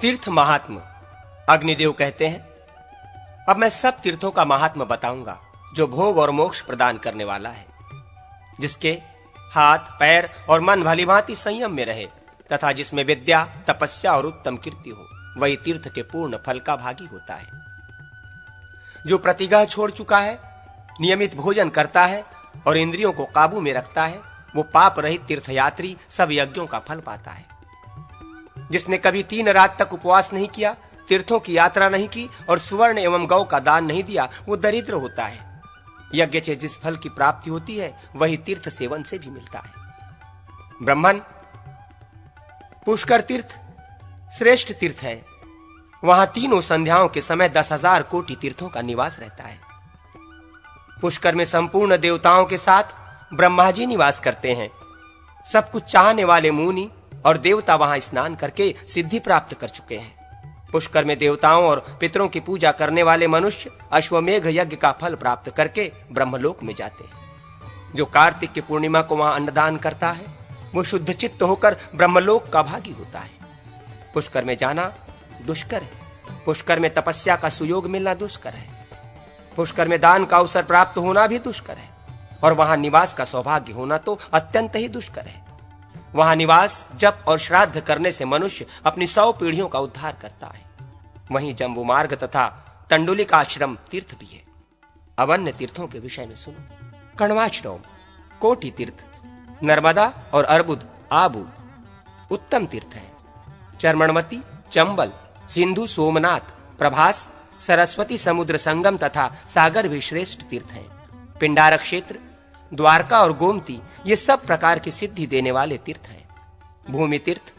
तीर्थ महात्म। अग्निदेव कहते हैं, अब मैं सब तीर्थों का महात्म बताऊंगा जो भोग और मोक्ष प्रदान करने वाला है। जिसके हाथ, पैर और मन भली भांति संयम में रहे तथा जिसमें विद्या, तपस्या और उत्तम कीर्ति हो, वही तीर्थ के पूर्ण फल का भागी होता है। जो प्रतिग्रह छोड़ चुका है, नियमित भोजन करता है और इंद्रियों को काबू में रखता है, वो पाप रहित तीर्थयात्री सब यज्ञों का फल पाता है। जिसने कभी 3 रात तक उपवास नहीं किया, तीर्थों की यात्रा नहीं की और सुवर्ण एवं गौ का दान नहीं दिया, वो दरिद्र होता है। यज्ञ से जिस फल की प्राप्ति होती है, वही तीर्थ सेवन से भी मिलता है। ब्राह्मण, पुष्कर तीर्थ श्रेष्ठ तीर्थ है। वहां तीनों संध्याओं के समय 10,000 कोटि तीर्थों का निवास रहता है। पुष्कर में संपूर्ण देवताओं के साथ ब्रह्मा जी निवास करते हैं। सब कुछ चाहने वाले मुनि और देवता वहां स्नान करके सिद्धि प्राप्त कर चुके हैं। पुष्कर में देवताओं और पितरों की पूजा करने वाले मनुष्य अश्वमेघ यज्ञ का फल प्राप्त करके ब्रह्मलोक में जाते हैं। जो कार्तिक की पूर्णिमा को वहां अन्नदान करता है, वो शुद्ध चित्त होकर ब्रह्मलोक का भागी होता है। पुष्कर में जाना दुष्कर है। पुष्कर में तपस्या का सुयोग मिलना दुष्कर है। पुष्कर में दान का अवसर प्राप्त होना भी दुष्कर है और वहां निवास का सौभाग्य होना तो अत्यंत ही दुष्कर है। वहां निवास, जप और श्राद्ध करने से मनुष्य अपनी 100 पीढ़ियों का उद्धार करता है। वहीं जम्बू मार्ग तथा तंडुलिक आश्रम तीर्थ भी है। अब अन्य तीर्थों के विषय में सुनो। कण्वाश्रम, कोटि तीर्थ, नर्मदा और अर्बुद आबू उत्तम तीर्थ है। चर्मणवती, चंबल, सिंधु, सोमनाथ, प्रभास, सरस्वती समुद्र संगम तथा सागर भी श्रेष्ठ तीर्थ हैं। पिंडारक क्षेत्र, द्वारका और गोमती ये सब प्रकार की सिद्धि देने वाले तीर्थ हैं। भूमि तीर्थ,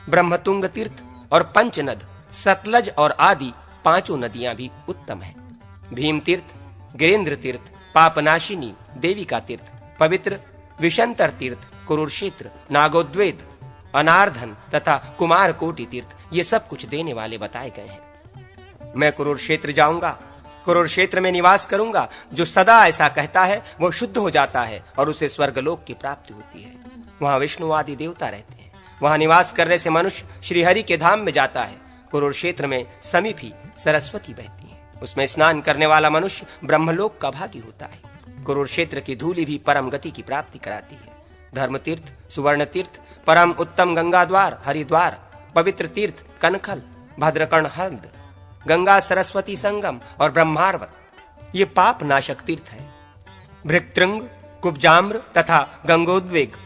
ब्रह्मतुंग तीर्थ और पंचनद, सतलज और आदि 5 नदियां भी उत्तम हैं। भीम तीर्थ, गिरेंद्र तीर्थ, पापनाशिनी देविका तीर्थ, पवित्र विशंतर तीर्थ, कुरुक्षेत्र, नागोद्वेद, अनार्धन तथा कुमार कोटि तीर्थ ये सब कुछ देने वाले बताए गए हैं। मैं कुरुक्षेत्र जाऊंगा, कुरुक्षेत्र में निवास करूंगा। जो सदा ऐसा कहता है वो शुद्ध हो जाता है और उसे स्वर्गलोक की प्राप्ति होती है। वहां विष्णु आदि देवता रहते हैं। वहां निवास करने से मनुष्य श्रीहरि के धाम में जाता है। कुरुक्षेत्र में समीप ही सरस्वती बहती है। उसमें स्नान करने वाला मनुष्य ब्रह्मलोक का भागी होता है। कुरुक्षेत्र की धूलि भी परम गति की प्राप्ति कराती है। धर्म तीर्थ, सुवर्ण तीर्थ, परम उत्तम गंगा द्वार, हरिद्वार, पवित्र तीर्थ कनखल, भद्रकर्ण हल्द, गंगा सरस्वती संगम और ब्रह्मार्वत ये पाप नाशक तीर्थ है। भृक्तृंग, कुब्जाम्र तथा गंगोद्वेग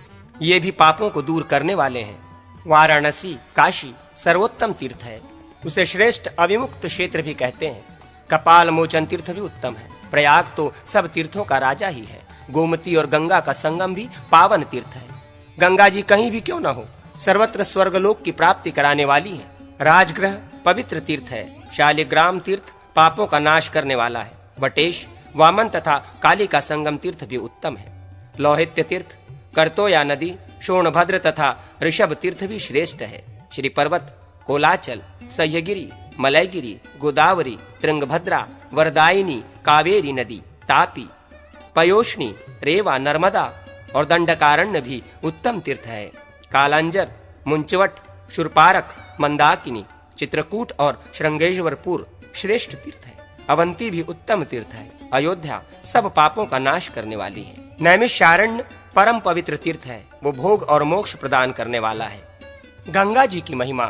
ये भी पापों को दूर करने वाले हैं। वाराणसी, काशी सर्वोत्तम तीर्थ है। उसे श्रेष्ठ अविमुक्त क्षेत्र भी कहते हैं। कपाल मोचन तीर्थ भी उत्तम है। प्रयाग तो सब तीर्थों का राजा ही है। गोमती और गंगा का संगम भी पावन तीर्थ है। गंगा जी कहीं भी क्यों न हो, सर्वत्र स्वर्गलोक की प्राप्ति कराने वाली है। राजगृह पवित्र तीर्थ है। शालिग्राम तीर्थ पापों का नाश करने वाला है। वटेश, वामन तथा काली का संगम तीर्थ भी उत्तम है। लौहित्य तीर्थ, करतोया नदी, शोणभद्र तथा ऋषभ तीर्थ भी श्रेष्ठ है। श्री पर्वत, कोलाचल, सह्यगिरी, मलयगिरी, गोदावरी, त्रिंगभद्रा, वरदायिनी, कावेरी नदी, तापी, पयोष्णी, रेवा, नर्मदा और दंडकारण्य भी उत्तम तीर्थ है। कालांजर, मुंचवट, शूरपारक, मंदाकिनी, चित्रकूट और श्रृंगेश्वरपुर श्रेष्ठ तीर्थ है। अवंती भी उत्तम तीर्थ है। अयोध्या सब पापों का नाश करने वाली है। नैमिषारण्य परम पवित्र तीर्थ है। वो भोग और मोक्ष प्रदान करने वाला है। गंगा जी की महिमा।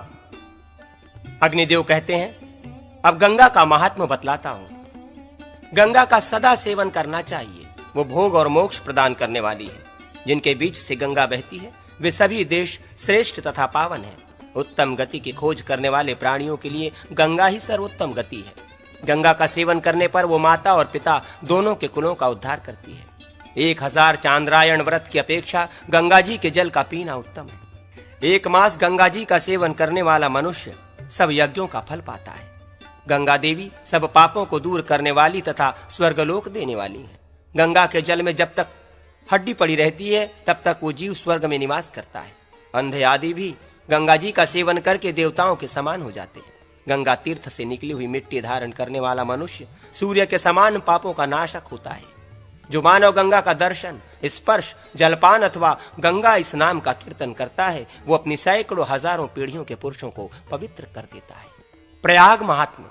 अग्निदेव कहते हैं, अब गंगा का महात्म्य बतलाता हूं। गंगा का सदा सेवन करना चाहिए। वो भोग और मोक्ष प्रदान करने वाली है। जिनके बीच से गंगा बहती है वे सभी देश श्रेष्ठ तथा पावन है। उत्तम गति की खोज करने वाले प्राणियों के लिए गंगा ही सर्वोत्तम गति है। गंगा का सेवन करने पर वो माता और पिता दोनों के कुलों का उद्धार करती है। 1000 चांद्रायण व्रत की अपेक्षा गंगा जी के जल का पीना उत्तम है। 1 मास गंगा जी का सेवन करने वाला मनुष्य सब यज्ञों का फल पाता है। गंगा देवी सब पापों को दूर करने वाली तथा स्वर्गलोक देने वाली है। गंगा के जल में जब तक हड्डी पड़ी रहती है तब तक वो जीव स्वर्ग में निवास करता है। अंधे आदि भी गंगा जी का सेवन करके देवताओं के समान हो जाते हैं। गंगा तीर्थ से निकली हुई मिट्टी धारण करने वाला मनुष्य सूर्य के समान पापों का नाशक होता है। जो मानव गंगा का दर्शन, स्पर्श, जलपान अथवा गंगा स्नान का कीर्तन करता है, वो अपनी सैकड़ों हजारों पीढ़ियों के पुरुषों को पवित्र कर देता है। प्रयाग महात्म्य।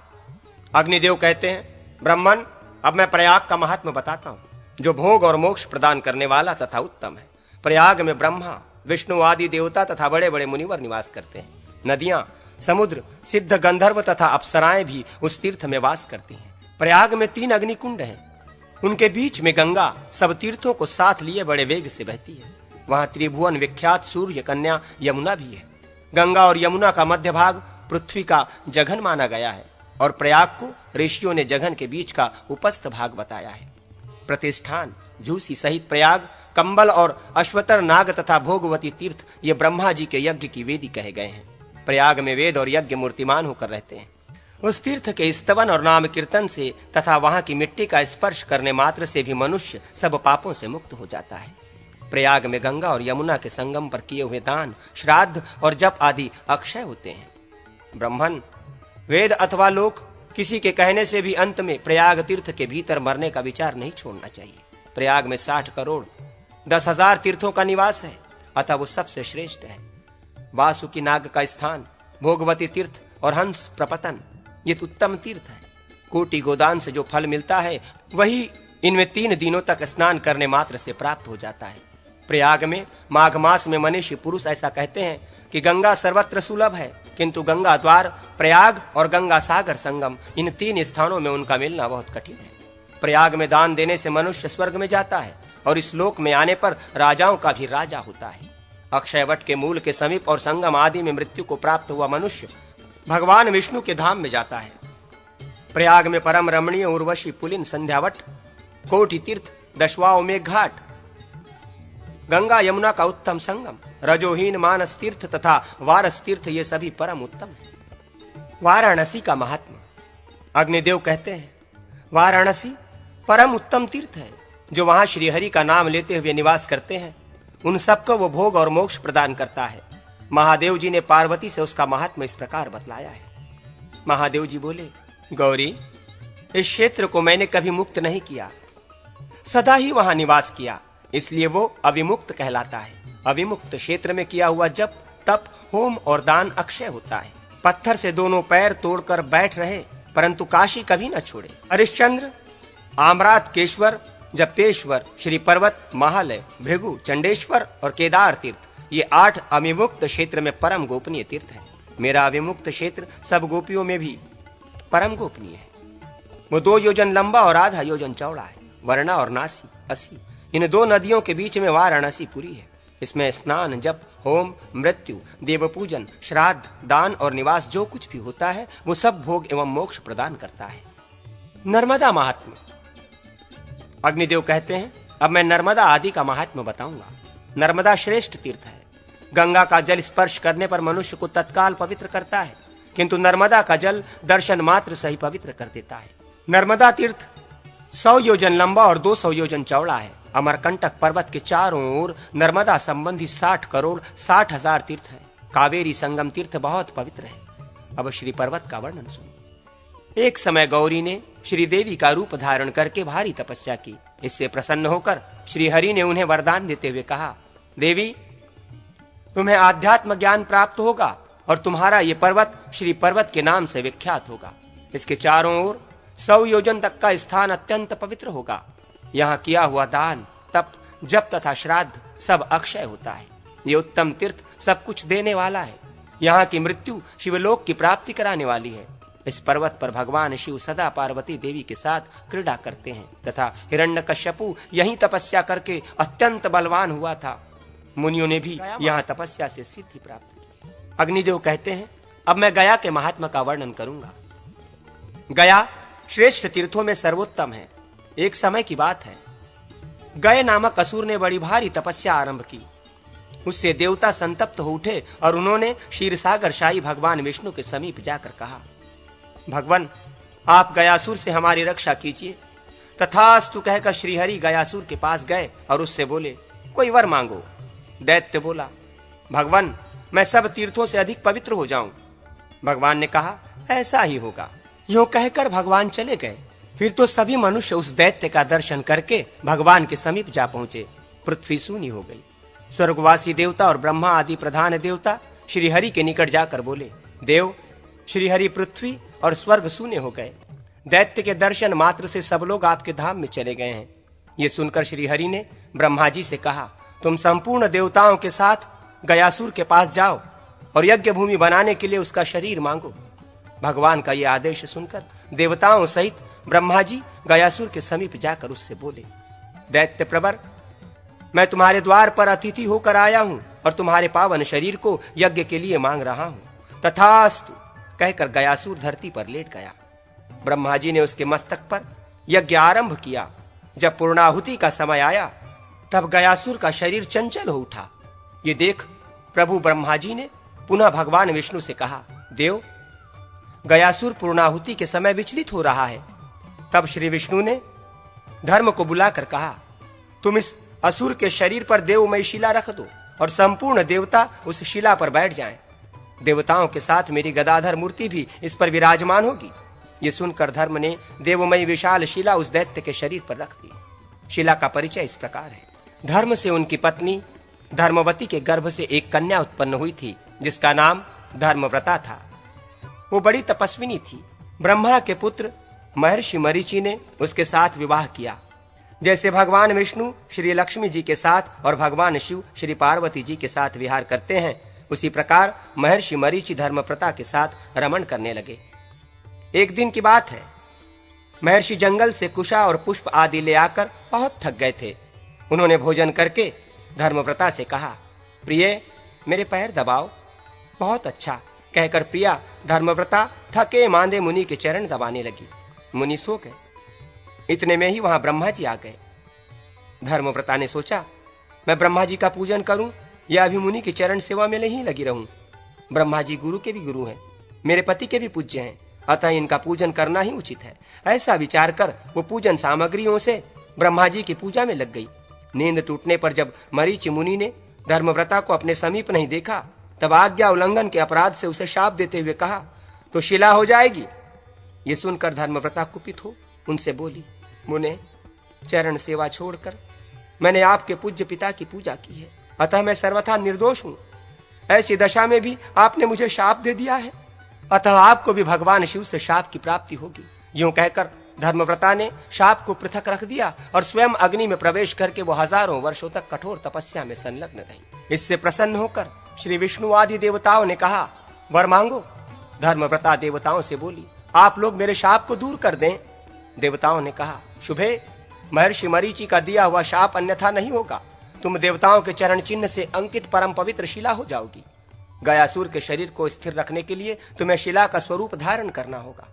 अग्निदेव कहते हैं, ब्राह्मण, अब मैं प्रयाग का महात्म्य बताता हूँ, जो भोग और मोक्ष प्रदान करने वाला तथा उत्तम है। प्रयाग में ब्रह्मा, विष्णु आदि देवता तथा बड़े बड़े मुनिवर निवास करते हैं। नदियां, समुद्र, सिद्ध गंधर्व तथा अप्सराएं भी उस तीर्थ में वास करती हैं। प्रयाग में 3 अग्निकुंड हैं। उनके बीच में गंगा सब तीर्थों को साथ लिए बड़े वेग से बहती है। वहां त्रिभुवन विख्यात सूर्य कन्या यमुना भी है। गंगा और यमुना का मध्य भाग पृथ्वी का जघन माना गया है और प्रयाग को ऋषियों ने जघन के बीच का उपस्थ भाग बताया है। प्रतिष्ठान, झूसी सहित प्रयाग, कंबल और अश्वतर नाग तथा भोगवती तीर्थ ये ब्रह्मा जी के यज्ञ की वेदी कहे गए हैं। प्रयाग में वेद और यज्ञ मूर्तिमान होकर रहते हैं। उस तीर्थ के स्तवन और नाम कीर्तन से तथा वहां की मिट्टी का स्पर्श करने मात्र से भी मनुष्य सब पापों से मुक्त हो जाता है। प्रयाग में गंगा और यमुना के संगम पर किए हुए दान, श्राद्ध और जप आदि अक्षय होते हैं। ब्राह्मण, वेद अथवा लोक किसी के कहने से भी अंत में प्रयाग तीर्थ के भीतर मरने का विचार नहीं छोड़ना चाहिए। प्रयाग में 60 करोड़ 10,000 तीर्थों का निवास है, अतः वो सबसे श्रेष्ठ है। वासुकी नाग का स्थान, भोगवती तीर्थ और हंस प्रपतन ये उत्तम तीर्थ है। कोटि गोदान से जो फल मिलता है वही इनमें 3 दिनों तक स्नान करने मात्र से प्राप्त हो जाता है। प्रयाग में माघ मास में मनीषी पुरुष ऐसा कहते हैं कि गंगा सर्वत्र सुलभ है, किंतु गंगा द्वार, प्रयाग और गंगा सागर संगम इन 3 स्थानों में उनका मिलना बहुत कठिन है। प्रयाग में दान देने से मनुष्य स्वर्ग में जाता है और इस लोक में आने पर राजाओं का भी राजा होता है। अक्षयवट के मूल के समीप और संगम आदि में मृत्यु को प्राप्त हुआ मनुष्य भगवान विष्णु के धाम में जाता है। प्रयाग में परम रमणीय उर्वशी पुलिन संध्यावट, कोटि तीर्थ, दशवाओमेघ घाट, गंगा यमुना का उत्तम संगम, रजोहीन मानस तीर्थ तथा वारस तीर्थ ये सभी परम उत्तम है। वाराणसी का महात्मा। अग्निदेव कहते हैं, वाराणसी परम उत्तम तीर्थ है। जो वहां श्रीहरि का नाम लेते हुए निवास करते हैं उन सबको वो भोग और मोक्ष प्रदान करता है। महादेव जी ने पार्वती से उसका महात्मा इस प्रकार बतलाया है। महादेव जी बोले, गौरी, इस क्षेत्र को मैंने कभी मुक्त नहीं किया, सदा ही वहां निवास किया, इसलिए वो अविमुक्त कहलाता है। अविमुक्त क्षेत्र में किया हुआ जप, तप, होम और दान अक्षय होता है। पत्थर से दोनों पैर तोड़कर बैठ रहे परंतु काशी कभी न छोड़े। हरिश्चंद्र, आमरात केश्वर, जपेश्वर, श्री पर्वत, महालय, भृगु, चंडेश्वर और केदार तीर्थ ये 8 अविमुक्त क्षेत्र में परम गोपनीय तीर्थ है। मेरा अविमुक्त क्षेत्र सब गोपियों में भी परम गोपनीय है। वो 2 योजन लंबा और आधा योजन चौड़ा है। वर्णा और नासी, असी इन 2 नदियों के बीच में वाराणसी पुरी है। इसमें स्नान, जप, होम, मृत्यु, देव पूजन, श्राद्ध, दान और निवास जो कुछ भी होता है वो सब भोग एवं मोक्ष प्रदान करता है। नर्मदा महात्म्य। अग्निदेव कहते हैं, अब मैं नर्मदा आदि का महात्म्य बताऊंगा। नर्मदा श्रेष्ठ तीर्थ है। गंगा का जल स्पर्श करने पर मनुष्य को तत्काल पवित्र करता है, किंतु नर्मदा का जल दर्शन मात्र से ही पवित्र कर देता है। नर्मदा तीर्थ 100 योजन लंबा और 200 योजन चौड़ा है। अमरकंटक पर्वत के चारों ओर नर्मदा संबंधी 60 करोड़ 60,000 तीर्थ हैं। कावेरी संगम तीर्थ बहुत पवित्र है। अब श्री पर्वत का वर्णन सुनो। एक समय गौरी ने श्रीदेवी का रूप धारण करके भारी तपस्या की। इससे प्रसन्न होकर श्री हरि ने उन्हें वरदान देते हुए कहा, देवी, तुम्हें आध्यात्म ज्ञान प्राप्त होगा और तुम्हारा ये पर्वत श्री पर्वत के नाम से विख्यात होगा। इसके चारों ओर 100 योजन तक का स्थान अत्यंत पवित्र होगा। यहाँ किया हुआ दान, तप, जप तथा श्राद्ध सब अक्षय होता है। ये उत्तम तीर्थ सब कुछ देने वाला है। यहाँ की मृत्यु शिवलोक की प्राप्ति कराने वाली है। इस पर्वत पर भगवान शिव सदा पार्वती देवी के साथ क्रीड़ा करते हैं तथा हिरण्यकश्यपु यहीं तपस्या करके अत्यंत बलवान हुआ था। मुनियों ने भी यहाँ तपस्या से सिद्धि प्राप्त की। अग्निदेव कहते हैं, अब मैं गया के महात्मा का वर्णन करूंगा। गया श्रेष्ठ तीर्थों में सर्वोत्तम है। एक समय की बात है, गय नामक असुर ने बड़ी भारी तपस्या आरंभ की। उससे देवता संतप्त हो उठे और उन्होंने क्षीरसागर शाही भगवान विष्णु के समीप जाकर कहा, भगवान, आप गयासुर से हमारी रक्षा कीजिए। तथास्तु कहकर श्रीहरि गयासुर के पास गए और उससे बोले, कोई वर मांगो। दैत्य बोला, भगवान, मैं सब तीर्थों से अधिक पवित्र हो जाऊं। भगवान ने कहा, ऐसा ही होगा। यूं कहकर भगवान चले गए। फिर तो सभी मनुष्य उस दैत्य का दर्शन करके भगवान के समीप जा पहुंचे। पृथ्वी सूनी हो गई। स्वर्गवासी देवता और ब्रह्मा आदि प्रधान देवता श्री हरि के निकट जाकर बोले, देव, श्री हरि पृथ्वी और स्वर्ग शून्य हो गए। दैत्य के दर्शन मात्र से सब लोग आपके धाम में चले गए हैं। ये सुनकर श्री हरि ने ब्रह्मा जी से कहा, तुम संपूर्ण देवताओं के साथ गयासुर के पास जाओ और यज्ञ भूमि बनाने के लिए उसका शरीर मांगो। भगवान का यह आदेश सुनकर देवताओं सहित ब्रह्मा जी गयासुर के समीप जाकर उससे बोले, दैत्य प्रवर, मैं तुम्हारे द्वार पर अतिथि होकर आया हूं और तुम्हारे पावन शरीर को यज्ञ के लिए मांग रहा हूं। तथास्तु कहकर गयासुर धरती पर लेट गया। ब्रह्मा जी ने उसके मस्तक पर यज्ञ आरंभ किया। जब पूर्णाहुति का समय आया तब गयासुर का शरीर चंचल हो उठा। ये देख प्रभु ब्रह्मा जी ने पुनः भगवान विष्णु से कहा, देव, गयासुर पूर्णाहुति के समय विचलित हो रहा है। तब श्री विष्णु ने धर्म को बुलाकर कहा, तुम इस असुर के शरीर पर देवमय शिला रख दो और संपूर्ण देवता उस शिला पर बैठ जाएं। देवताओं के साथ मेरी गदाधर मूर्ति भी इस पर विराजमान होगी। ये सुनकर धर्म ने देवमयी विशाल शिला उस दैत्य के शरीर पर रख दी। शिला का परिचय इस प्रकार है। धर्म से उनकी पत्नी धर्मवती के गर्भ से एक कन्या उत्पन्न हुई थी जिसका नाम धर्मव्रता था। वो बड़ी तपस्विनी थी। ब्रह्मा के पुत्र महर्षि मरीचि ने उसके साथ विवाह किया। जैसे भगवान विष्णु श्री लक्ष्मी जी के साथ और भगवान शिव श्री पार्वती जी के साथ विहार करते हैं, उसी प्रकार महर्षि मरीचि धर्मव्रता के साथ रमण करने लगे। एक दिन की बात है। महर्षि जंगल से कुशा और पुष्प आदि ले आकर बहुत थक गए थे। उन्होंने भोजन करके धर्मव्रता से कहा, प्रिय, मेरे पैर दबाओ। बहुत अच्छा कहकर प्रिया धर्मव्रता थके मांदे मुनि के चरण दबाने लगी। मुनि सो गए। इतने में ही वहां ब्रह्मा जी आ गए। धर्मव्रता ने सोचा, मैं ब्रह्मा जी का पूजन करूं या अभी मुनि की चरण सेवा में नहीं लगी रहूं। ब्रह्मा जी गुरु के भी गुरु हैं, मेरे पति के भी पूज्य हैं, अतः इनका पूजन करना ही उचित है। ऐसा विचार कर वो पूजन सामग्रियों से ब्रह्मा जी की पूजा में लग गई। नींद टूटने पर जब मरीचि मुनि ने धर्मव्रता को अपने समीप नहीं देखा तब आज्ञा उल्लंघन के अपराध से उसे शाप देते हुए कहा, तो शिला हो जाएगी। ये सुनकर धर्मव्रता कुपित हो उनसे बोली, मुने, चरण सेवा छोड़कर मैंने आपके पूज्य पिता की पूजा की है, अतः मैं सर्वथा निर्दोष हूं। ऐसी दशा में भी आपने मुझे शाप दे दिया है, अतः आपको भी भगवान शिव से शाप की प्राप्ति होगी। यूं कहकर धर्मव्रता ने शाप को पृथक रख दिया और स्वयं अग्नि में प्रवेश करके वो हजारों वर्षों तक कठोर तपस्या में संलग्न रही। इससे प्रसन्न होकर श्री विष्णु आदि देवताओं ने कहा, वर मांगो। धर्मव्रता देवताओं से बोली, आप लोग मेरे शाप को दूर कर दें। देवताओं ने कहा, शुभे, महर्षि मरीचि का दिया हुआ शाप अन्यथा नहीं होगा। तुम देवताओं के चरण चिन्ह से अंकित परम पवित्र शिला हो जाओगी। गयासुर के शरीर को स्थिर रखने के लिए तुम्हें शिला का स्वरूप धारण करना होगा।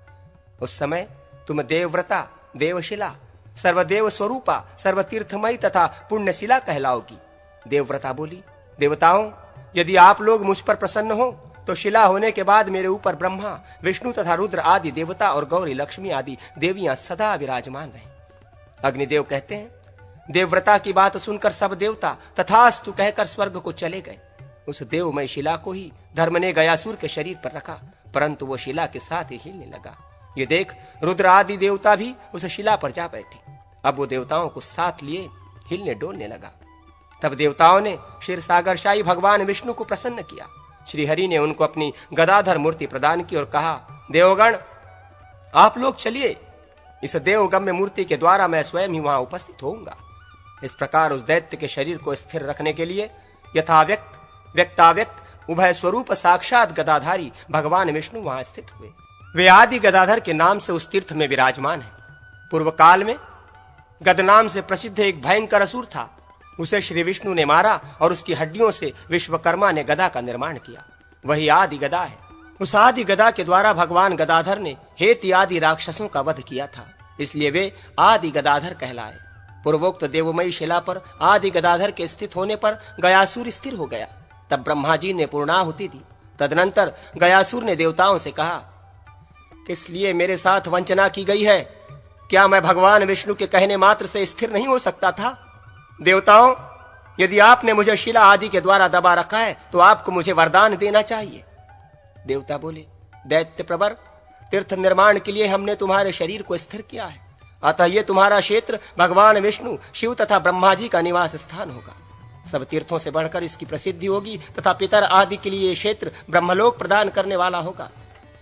उस समय तुम देवव्रता, देवशिला, सर्वदेव स्वरूपा, सर्वतीर्थमयी तथा पुण्यशिला कहलाओगी। देवव्रता बोली, देवताओं, यदि आप लोग मुझ पर प्रसन्न हो तो शिला होने के बाद मेरे ऊपर ब्रह्मा, विष्णु तथा रुद्र आदि देवता और गौरी लक्ष्मी आदि देवियां सदा विराजमान रहें। अग्निदेव कहते हैं, देवव्रता की बात सुनकर सब देवता तथास्तु कहकर स्वर्ग को चले गए। उस देवमय शिला को ही धर्म ने गयासुर के शरीर पर रखा, परंतु वो शिला के साथ ही हिलने लगा। ये देख रुद्र आदि देवता भी उस शिला पर जा बैठे। अब वो देवताओं को साथ लिए हिलने डोलने लगा। तब देवताओं ने क्षीरसागरशाही भगवान विष्णु को प्रसन्न किया। श्री हरि ने उनको अपनी गदाधर मूर्ति प्रदान की और कहा, देवगण, आप लोग चलिए, इस देवगम्य मूर्ति के द्वारा मैं स्वयं ही वहां उपस्थित होऊंगा। इस प्रकार उस दैत्य के शरीर को स्थिर रखने के लिए यथाव्यक्त व्यक्ताव्यक्त उभय स्वरूप साक्षात गदाधारी भगवान विष्णु वहां स्थित हुए। वे आदि गदाधर के नाम से उस तीर्थ में विराजमान है। पूर्व काल में गद नाम से प्रसिद्ध एक भयंकर असुर था। उसे श्री विष्णु ने मारा और उसकी हड्डियों से विश्वकर्मा ने गदा का निर्माण किया। वही आदि गदा है। उस आदि गदा के द्वारा भगवान गदाधर ने हेति आदि राक्षसों का वध किया था, इसलिए वे आदि गदाधर कहलाए। पूर्वोक्त देवमयी शिला पर आदि गदाधर के स्थित होने पर गयासुर स्थिर हो गया। तब ब्रह्मा जी ने पूर्णाहुति दी। तदनंतर गयासुर ने देवताओं से कहा, किस लिए मेरे साथ वंचना की गई है? क्या मैं भगवान विष्णु के कहने मात्र से स्थिर नहीं हो सकता था? देवताओं, यदि आपने मुझे शिला आदि के द्वारा दबा रखा है तो आपको मुझे वरदान देना चाहिए। देवता बोले, दैत्य प्रवर, तीर्थ निर्माण के लिए हमने तुम्हारे शरीर को स्थिर किया है, अतः ये तुम्हारा क्षेत्र भगवान विष्णु, शिव तथा ब्रह्मा जी का निवास स्थान होगा। सब तीर्थों से बढ़कर इसकी प्रसिद्धि होगी तथा पितर आदि के लिए ये क्षेत्र ब्रह्मलोक प्रदान करने वाला होगा।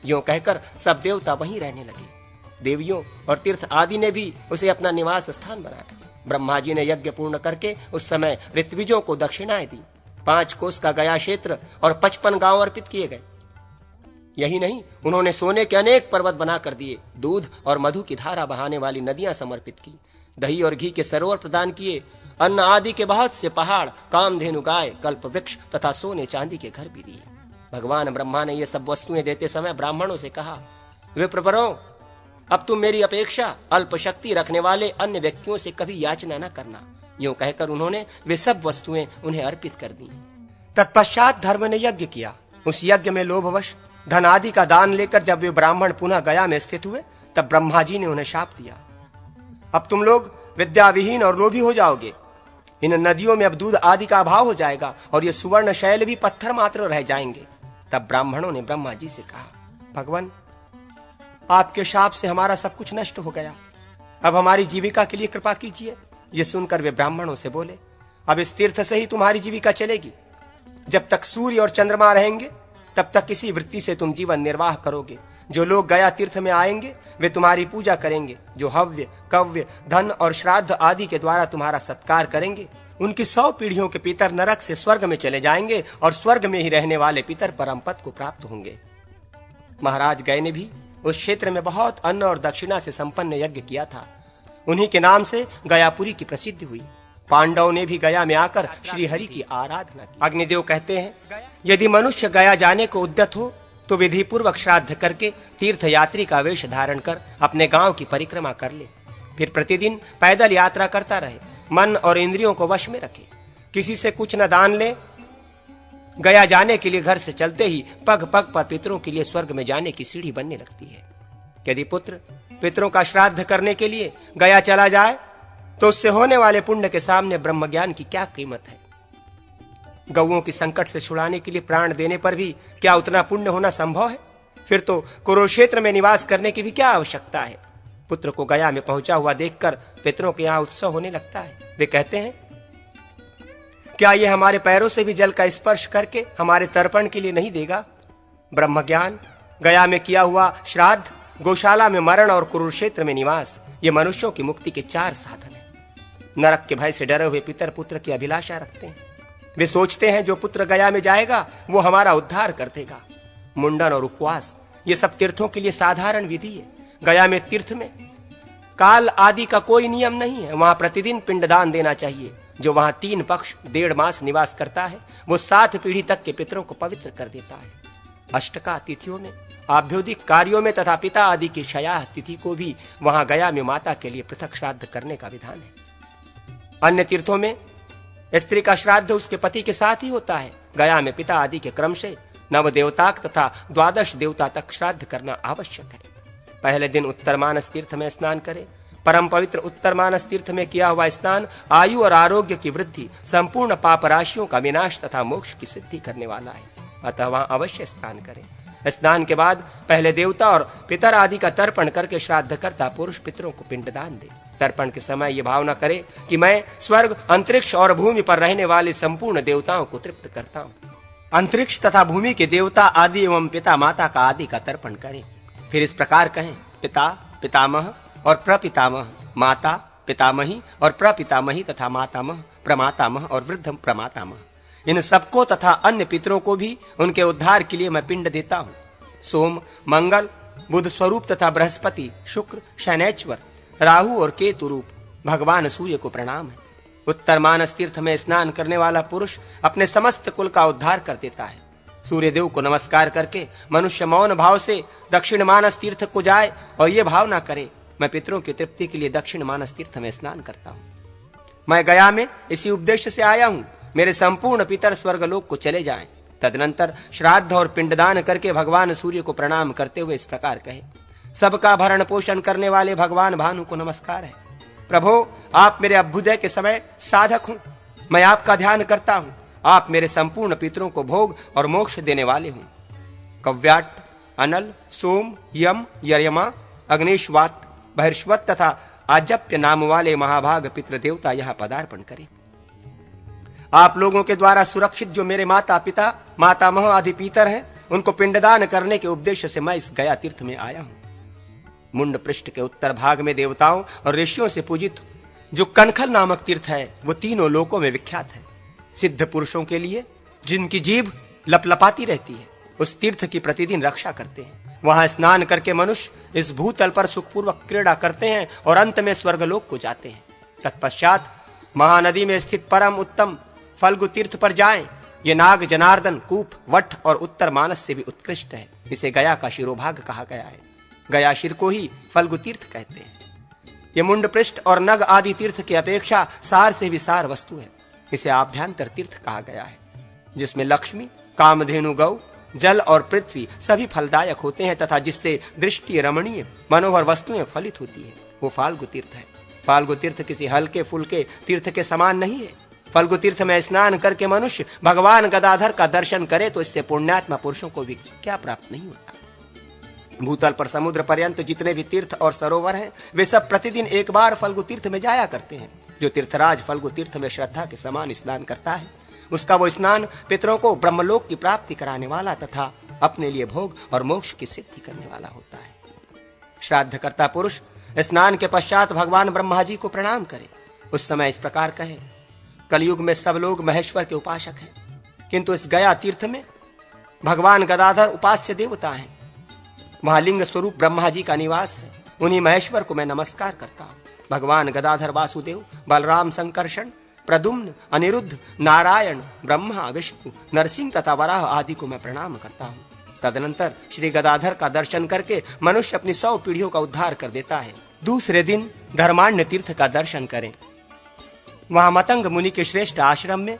यूं कहकर सब देवता वहीं रहने लगे। देवियों और तीर्थ आदि ने भी उसे अपना निवास स्थान बनाया। ब्रह्मा जी ने यज्ञ पूर्ण करके उस समय ऋत्विजों को दक्षिणाएं दी। 5 कोस का गया क्षेत्र और 55 गांव अर्पित किए गए। यही नहीं, उन्होंने सोने के अनेक पर्वत बनाकर दिए, दूध और मधु की धारा बहाने वाली नदियां समर्पित की, दही और घी के सरोवर प्रदान किए, अन्न आदि के बहुत से पहाड़, कामधेनु गाय, कल्प वृक्ष तथा सोने चांदी के घर भी दिए। भगवान ब्रह्मा ने ये सब वस्तुएं देते समय ब्राह्मणों से कहा, विप्रवरों, अब तुम मेरी अपेक्षा अल्प शक्ति रखने वाले अन्य व्यक्तियों से कभी याचना न करना। यूं कहकर उन्होंने वे सब वस्तुएं उन्हें अर्पित कर दी। तत्पश्चात धर्म ने यज्ञ किया। उस यज्ञ में लोभवश धन आदि का दान लेकर जब वे ब्राह्मण पुनः गया में स्थित हुए, तब ब्रह्मा जी ने उन्हें शाप दिया, अब तुम लोग विद्याविहीन और लोभी हो जाओगे। इन नदियों में अब दूध आदि का अभाव हो जाएगा और ये सुवर्ण शैल भी पत्थर मात्र रह जाएंगे। तब ब्राह्मणों ने ब्रह्मा जी से कहा, भगवान, आपके शाप से हमारा सब कुछ नष्ट हो गया, अब हमारी जीविका के लिए कृपा कीजिए। ये सुनकर वे ब्राह्मणों से बोले, अब इस तीर्थ से ही तुम्हारी जीविका चलेगी। जब तक सूर्य और चंद्रमा रहेंगे तब तक किसी वृत्ति से तुम जीवन निर्वाह करोगे। जो लोग गया तीर्थ में आएंगे वे तुम्हारी पूजा करेंगे। जो हव्य, कव्य, धन और श्राद्ध आदि के द्वारा तुम्हारा सत्कार करेंगे, उनकी 100 पीढ़ियों के पितर नरक से स्वर्ग में चले जाएंगे और स्वर्ग में ही रहने वाले पितर परम पद को प्राप्त होंगे। महाराज गय ने भी उस क्षेत्र में बहुत अन्न और दक्षिणा से संपन्न यज्ञ किया था। उन्हीं के नाम से गयापुरी की प्रसिद्धि हुई। पांडवों ने भी गया में आकर श्री हरि की आराधना की। अग्निदेव कहते हैं, यदि मनुष्य गया जाने को उद्यत हो तो विधि पूर्वक श्राद्ध करके तीर्थ यात्री का वेश धारण कर अपने गांव की परिक्रमा कर ले। फिर प्रतिदिन पैदल यात्रा करता रहे, मन और इंद्रियों को वश में रखे, किसी से कुछ न दान ले। गया जाने के लिए घर से चलते ही पग पग पर पितरों के लिए स्वर्ग में जाने की सीढ़ी बनने लगती है। यदि पुत्र पितरों का श्राद्ध करने के लिए गया चला जाए तो उससे होने वाले पुण्य के सामने ब्रह्म ज्ञान की क्या कीमत है। गौओं की संकट से छुड़ाने के लिए प्राण देने पर भी क्या उतना पुण्य होना संभव है? फिर तो कुरुक्षेत्र में निवास करने की भी क्या आवश्यकता है। पुत्र को गया में पहुंचा हुआ देखकर पितरों के यहाँ उत्सव होने लगता है। वे कहते हैं, क्या यह हमारे पैरों से भी जल का स्पर्श करके हमारे तर्पण के लिए नहीं देगा? ब्रह्म ज्ञान, गया में किया हुआ श्राद्ध, गौशाला में मरण और कुरुक्षेत्र में निवास, ये मनुष्यों की मुक्ति के 4 साधन हैं। नरक के भय से डरे हुए पितर पुत्र की अभिलाषा रखते हैं। वे सोचते हैं जो पुत्र गया में जाएगा वो हमारा उद्धार कर देगा। मुंडन और उपवास ये सब तीर्थों के लिए साधारण विधि है। गया में तीर्थ में काल आदि का कोई नियम नहीं है। वहां प्रतिदिन पिंडदान देना चाहिए। जो वहां 3 पक्ष 1.5 मास निवास करता है वो 7 पीढ़ी तक के पितरों को पवित्र कर देता है। अष्टका तिथियों में, आभ्योदिक कार्यों में तथा पिता आदि की शयाह तिथि को भी वहां गया में माता के लिए पृथक श्राद्ध करने का विधान है। अन्य तीर्थों में स्त्री का श्राद्ध उसके पति के साथ ही होता है। गया में पिता आदि के क्रम से नव देवताक तथा 12 देवता तक श्राद्ध करना आवश्यक है। पहले दिन उत्तर मानस तीर्थ में स्नान करें। परम पवित्र उत्तर मानस तीर्थ में किया हुआ स्नान आयु और आरोग्य की वृद्धि, संपूर्ण पाप राशियों का विनाश तथा मोक्ष की सिद्धि करने वाला है। अतः वहां अवश्य स्नान करें। स्नान के बाद पहले देवता और पितर आदि का तर्पण करके श्राद्ध करता पुरुष पितरों को पिंडदान दे। तर्पण के समय ये भावना करे कि मैं स्वर्ग, अंतरिक्ष और भूमि पर रहने वाले संपूर्ण देवताओं को तृप्त करता हूँ। अंतरिक्ष तथा भूमि के देवता आदि एवं पिता माता का आदि का तर्पण करें। फिर इस प्रकार कहें, पिता, पितामह और प्रपितामह, माता, पितामही और प्रपितामही तथा मातामह, प्रमातामह और वृद्ध प्रमातामह, इन सबको तथा अन्य पितरों को भी उनके उद्धार के लिए मैं पिंड देता हूँ। सोम, मंगल, बुध स्वरूप तथा बृहस्पति, शुक्र, शनैश्वर, राहु और केतु रूप भगवान सूर्य को प्रणाम है। उत्तर मानस तीर्थ में स्नान करने वाला पुरुष अपने समस्त कुल का उद्धार कर देता है। सूर्य देव को नमस्कार करके मनुष्य मौन भाव से दक्षिण मानस तीर्थ को जाए और ये भावना करे, मैं पितरों की तृप्ति के लिए दक्षिण मानस तीर्थ में स्नान करता हूँ। मैं गया में इसी उद्देश्य से आया हूँ, मेरे संपूर्ण पितर स्वर्गलोक को चले जाएं। तदनंतर श्राद्ध और पिंडदान करके भगवान सूर्य को प्रणाम करते हुए इस प्रकार कहे, सबका भरण पोषण करने वाले भगवान भानु को नमस्कार है। प्रभो, आप मेरे अभ्युदय के समय साधक हूँ, मैं आपका ध्यान करता हूँ। आप मेरे संपूर्ण पितरों को भोग और मोक्ष देने वाले हूँ। कव्याट, अनल, सोम, यम, यरमा, अग्निश्वात, बहिर्श्वत तथा आजप्य नाम वाले महाभाग पितृ देवता यहाँ पदार्पण करें। आप लोगों के द्वारा सुरक्षित जो मेरे माता पिता मातामह आदि पितर हैं, उनको पिंडदान करने के उद्देश्य से मैं इस गया तीर्थ में आया हूं। मुंड पृष्ठ के उत्तर भाग में देवताओं और ऋषियों से पूजित जो कनखल नामक तीर्थ है, वो तीनों लोकों में विख्यात है। सिद्ध पुरुषों के लिए जिनकी जीभ लपलपाती रहती है, उस तीर्थ की प्रतिदिन रक्षा करते हैं। वहां स्नान करके मनुष्य इस भूतल पर सुखपूर्वक क्रीड़ा करते हैं और अंत में स्वर्गलोक को जाते हैं। तत्पश्चात महानदी में स्थित परम उत्तम फल्गु तीर्थ पर जाएं। ये नाग जनार्दन कूप वट और उत्तर मानस से भी उत्कृष्ट है। इसे गया का शिरोभाग कहा गया है। गया शिर को ही फल्गु तीर्थ कहते हैं। ये मुंड पृष्ठ और नग आदि तीर्थ की अपेक्षा सार से भी सार वस्तु है। इसे आभ्यंतर तीर्थ कहा गया है, जिसमें लक्ष्मी कामधेनु गौ जल और पृथ्वी सभी फलदायक होते हैं तथा जिससे दृष्टि रमणीय मनोहर वस्तुएं फलित होती है, वो फाल्गु तीर्थ है। फाल्गु तीर्थ किसी हल्के फुल्के तीर्थ के समान नहीं है। फल्गु तीर्थ में स्नान करके मनुष्य भगवान गदाधर का दर्शन करे तो इससे पुण्यात्मा पुरुषों को भी क्या प्राप्त नहीं होता। भूतल पर समुद्र पर्यंत जितने भी तीर्थ और सरोवर हैं, वे सब प्रतिदिन एक बार फल्गु तीर्थ में जाया करते हैं। जो तीर्थराज फल्गु तीर्थ में श्रद्धा के समान स्नान करता है, उसका वो स्नान पितरों को ब्रह्मलोक की प्राप्ति कराने वाला तथा अपने लिए भोग और मोक्ष की सिद्धि करने वाला होता है। श्राद्ध करता पुरुष स्नान के पश्चात भगवान ब्रह्मा जी को प्रणाम करे। उस समय इस प्रकार कहे, कलयुग में सब लोग महेश्वर के उपासक हैं, किंतु इस गया तीर्थ में भगवान गदाधर उपास्य देवता हैं। वहां लिंग स्वरूप ब्रह्मा जी का निवास है। उन्हीं महेश्वर को मैं नमस्कार करता हूँ। भगवान गदाधर वासुदेव बलराम संकर्षण प्रद्युम्न अनिरुद्ध नारायण ब्रह्मा विष्णु नरसिंह तथा वराह आदि को मैं प्रणाम करता हूँ। तदनंतर श्री गदाधर का दर्शन करके मनुष्य अपनी 100 पीढ़ियों का उद्धार कर देता है। दूसरे दिन धर्माण्य तीर्थ का दर्शन करें। वहां मतंग मुनि के श्रेष्ठ आश्रम में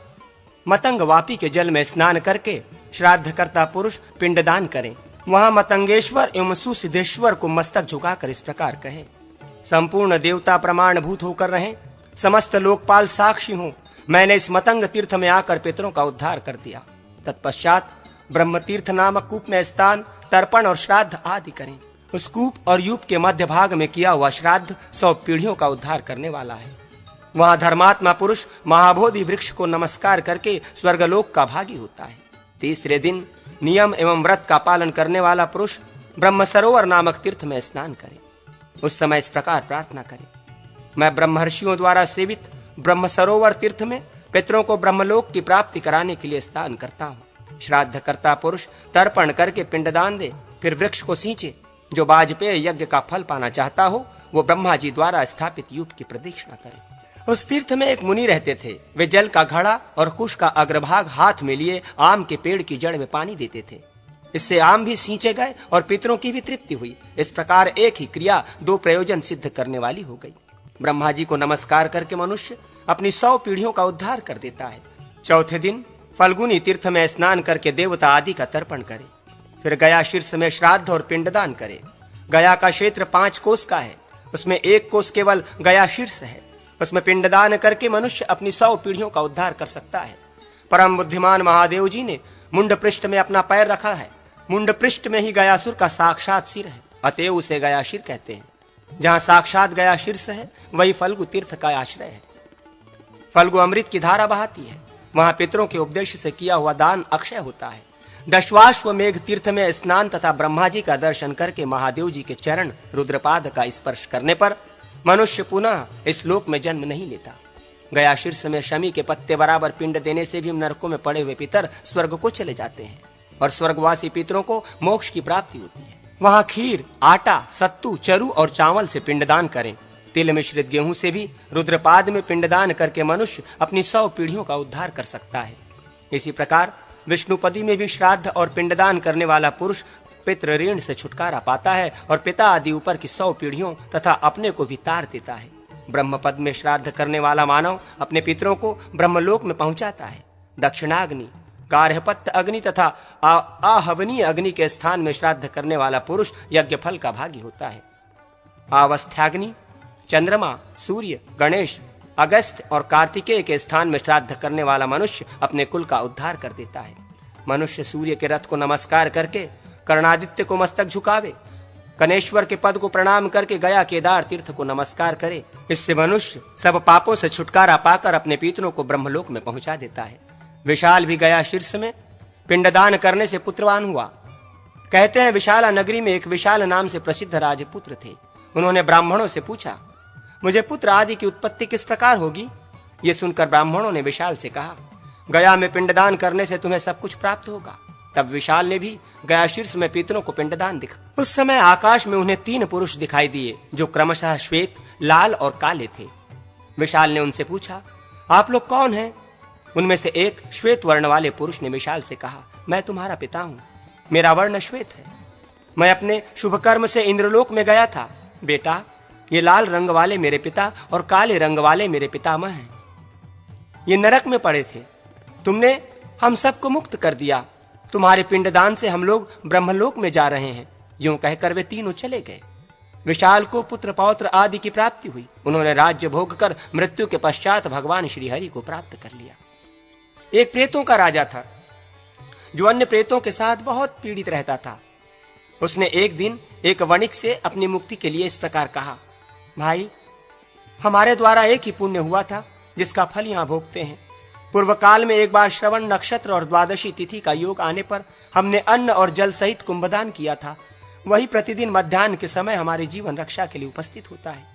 मतंग वापी के जल में स्नान करके श्राद्ध करता पुरुष पिंडदान करें। वहां मतंगेश्वर एवं सुसिद्धेश्वर को मस्तक झुकाकर इस प्रकार कहे, संपूर्ण देवता प्रमाणभूत होकर रहें, समस्त लोकपाल साक्षी हों, मैंने इस मतंग तीर्थ में आकर पितरों का उद्धार कर दिया। तत्पश्चात ब्रह्म तीर्थ नामक कूप में स्नान तर्पण और श्राद्ध आदि करें। उस कूप और यूप के मध्य भाग में किया हुआ श्राद्ध 100 पीढ़ियों का उद्धार करने वाला है। वहां धर्मात्मा पुरुष महाबोधि वृक्ष को नमस्कार करके स्वर्गलोक का भागी होता है। तीसरे दिन नियम एवं व्रत का पालन करने वाला पुरुष ब्रह्म सरोवर नामक तीर्थ में स्नान करे। उस समय इस प्रकार प्रार्थना करे, मैं ब्रह्मर्षियों द्वारा सेवित ब्रह्म सरोवर तीर्थ में पितरों को ब्रह्मलोक की प्राप्ति कराने के लिए स्नान करता हूँ। श्राद्ध करता पुरुष तर्पण करके पिंडदान दे, फिर वृक्ष को सींचे। जो वाजपेय यज्ञ का फल पाना चाहता हो, वो ब्रह्मा जी द्वारा स्थापित यूप की प्रदक्षिणा करे। उस तीर्थ में एक मुनि रहते थे। वे जल का घड़ा और कुश का अग्रभाग हाथ में लिए आम के पेड़ की जड़ में पानी देते थे। इससे आम भी सींचे गए और पितरों की भी तृप्ति हुई। इस प्रकार एक ही क्रिया 2 प्रयोजन सिद्ध करने वाली हो गई। ब्रह्मा जी को नमस्कार करके मनुष्य अपनी 100 पीढ़ियों का उद्धार कर देता है। चौथे दिन फल्गुनी तीर्थ में स्नान करके देवता आदि का तर्पण करे। फिर गया शीर्ष में श्राद्ध और पिंडदान करे। गया का क्षेत्र 5 कोस का है। उसमें 1 कोस केवल गया शीर्ष है। उसमें पिंडदान करके मनुष्य अपनी 100 पीढ़ियों का उद्धार कर सकता है। परम बुद्धिमान महादेव जी ने मुंड पृष्ठ में अपना पैर रखा है। मुंड पृष्ठ में ही गयासुर का साक्षात सिर है, अतएव उसे गयाशीर कहते हैं। जहां साक्षात गया शीर्ष है, वही फल्गु तीर्थ का आश्रय है। फल्गु अमृत की धारा बहाती है। वहां पितरों के उपदेश से किया हुआ दान अक्षय होता है। दशवाश्वमेघ तीर्थ में स्नान तथा ब्रह्मा जी का दर्शन करके महादेव जी के चरण रुद्रपाद का स्पर्श करने पर मनुष्य पुनः इस लोक में जन्म नहीं लेता। गया शीर्ष में शमी के पत्ते बराबर पिंड देने से भी नरकों में पड़े हुए पितर स्वर्ग को चले जाते हैं और स्वर्गवासी पितरों को मोक्ष की प्राप्ति होती है। वहां खीर, आटा, सत्तू, चरु और चावल से पिंडदान करें। तिल मिश्रित गेहूं से भी रुद्रपाद में पिंडदान करके मनुष्य अपनी 100 पीढ़ियों का उद्धार कर सकता है। इसी प्रकार विष्णुपदी में भी श्राद्ध और पिंडदान करने वाला पुरुष पितृ ऋण से छुटकारा पाता है और पिता आदि ऊपर की 100 पीढ़ियों तथा अपने को भी तार देता है। ब्रह्मपद में श्राद्ध करने वाला मानव अपने पितरों को ब्रह्मलोक में पहुंचाता है। दक्षिणाग्नि, गार्हपत्य अग्नि तथा आहवनीय अग्नि के स्थान में श्राद्ध करने वाला पुरुष यज्ञ फल का भागी होता है। आवस्थ्याग्नि, चंद्रमा, सूर्य, गणेश, अगस्त और कार्तिकेय के स्थान में श्राद्ध करने वाला मनुष्य अपने कुल का उद्धार कर देता है। मनुष्य सूर्य के रथ को नमस्कार करके कर्णादित्य को मस्तक झुकावे, कनेश्वर के पद को प्रणाम करके गया केदार तीर्थ को नमस्कार करे। इससे मनुष्य सब पापों से छुटकारा पाकर अपने पितरों को ब्रह्मलोक में पहुंचा देता है। विशाल भी गया शीर्ष में पिंडदान करने से पुत्रवान हुआ। कहते हैं विशाला नगरी में एक विशाल नाम से प्रसिद्ध राजपुत्र थे। उन्होंने ब्राह्मणों से पूछा, मुझे पुत्र आदि की उत्पत्ति किस प्रकार होगी? ये सुनकर ब्राह्मणों ने विशाल से कहा, गया में पिंडदान करने से तुम्हें सब कुछ प्राप्त होगा। तब विशाल ने भी गया शीर्ष में पितरों को पिंडदान दिखा। उस समय आकाश में उन्हें 3 पुरुष दिखाई दिए जो क्रमशः श्वेत, लाल और काले थे। विशाल ने उनसे पूछा, आप लोग कौन हैं? उनमें से एक श्वेत वर्ण वाले पुरुष ने विशाल से कहा, मैं तुम्हारा पिता हूं, मेरा वर्ण श्वेत है। मैं अपने शुभ कर्म से इंद्रलोक में गया था। बेटा, ये लाल रंग वाले मेरे पिता और काले रंग वाले मेरे पितामह हैं। ये नरक में पड़े थे, तुमने हम सबको मुक्त कर दिया। तुम्हारे पिंडदान से हम लोग ब्रह्मलोक में जा रहे हैं। यूं कहकर वे तीनों चले गए। विशाल को पुत्र पौत्र आदि की प्राप्ति हुई। उन्होंने राज्य भोग कर मृत्यु के पश्चात भगवान श्री हरि को प्राप्त कर लिया। एक प्रेतों का राजा था जो अन्य प्रेतों के साथ बहुत पीड़ित रहता था। उसने एक दिन एक वणिक से अपनी मुक्ति के लिए इस प्रकार कहा, भाई, हमारे द्वारा एक ही पुण्य हुआ था जिसका फल यहाँ भोगते हैं। पूर्व काल में एक बार श्रवण नक्षत्र और द्वादशी तिथि का योग आने पर हमने अन्न और जल सहित कुंभदान किया था। वही प्रतिदिन मध्याह्न के समय हमारे जीवन रक्षा के लिए उपस्थित होता है।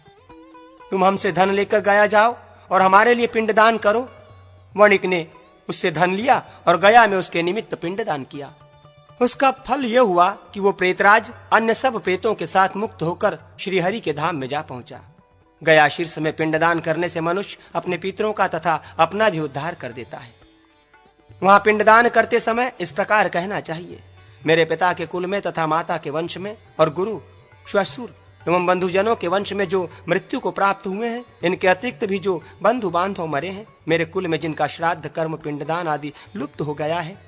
तुम हमसे धन लेकर गया जाओ और हमारे लिए पिंडदान करो। वणिक ने उससे धन लिया और गया में उसके निमित्त पिंडदान किया। उसका फल यह हुआ कि वो प्रेतराज अन्य सब प्रेतों के साथ मुक्त होकर श्रीहरि के धाम में जा पहुंचा। गया शीर्ष में पिंडदान करने से मनुष्य अपने पितरों का तथा अपना भी उद्धार कर देता है। वहां पिंडदान करते समय इस प्रकार कहना चाहिए, मेरे पिता के कुल में तथा माता के वंश में और गुरु, श्वशुर एवं बंधुजनों के वंश में जो मृत्यु को प्राप्त हुए हैं, इनके अतिरिक्त भी जो बंधु बांधव मरे हैं, मेरे कुल में जिनका श्राद्ध कर्म पिंडदान आदि लुप्त हो गया है,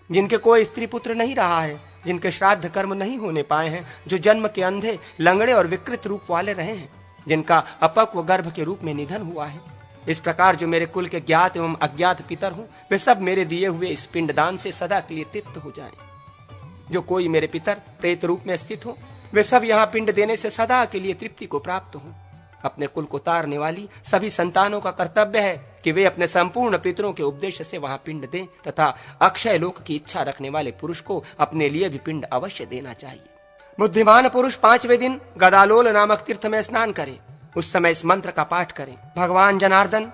जिनके कोई स्त्री पुत्र नहीं रहा है, जिनके श्राद्ध कर्म नहीं होने पाए हैं, जो जन्म के अंधे, लंगड़े और विकृत रूप वाले रहे हैं, जिनका अपक्व गर्भ के रूप में निधन हुआ है, इस प्रकार जो मेरे कुल के ज्ञात एवं अज्ञात पितर हों, वे सब मेरे दिए हुए इस पिंडदान से सदा के लिए तृप्त हो जाएं। जो कोई मेरे पितर प्रेत रूप में स्थित हो, वे सब यहाँ पिंड देने से सदा के लिए तृप्ति को प्राप्त हों। अपने कुल को तारने वाली सभी संतानों का कर्तव्य है कि वे अपने संपूर्ण पितरों के उपदेश से वहां पिंड दें तथा अक्षय लोक की इच्छा रखने वाले पुरुष को अपने लिए भी पिंड अवश्य देना चाहिए। बुद्धिमान पुरुष 5वें दिन गदालोल नामक तीर्थ में स्नान करे। उस समय इस मंत्र का पाठ करें, भगवान जनार्दन,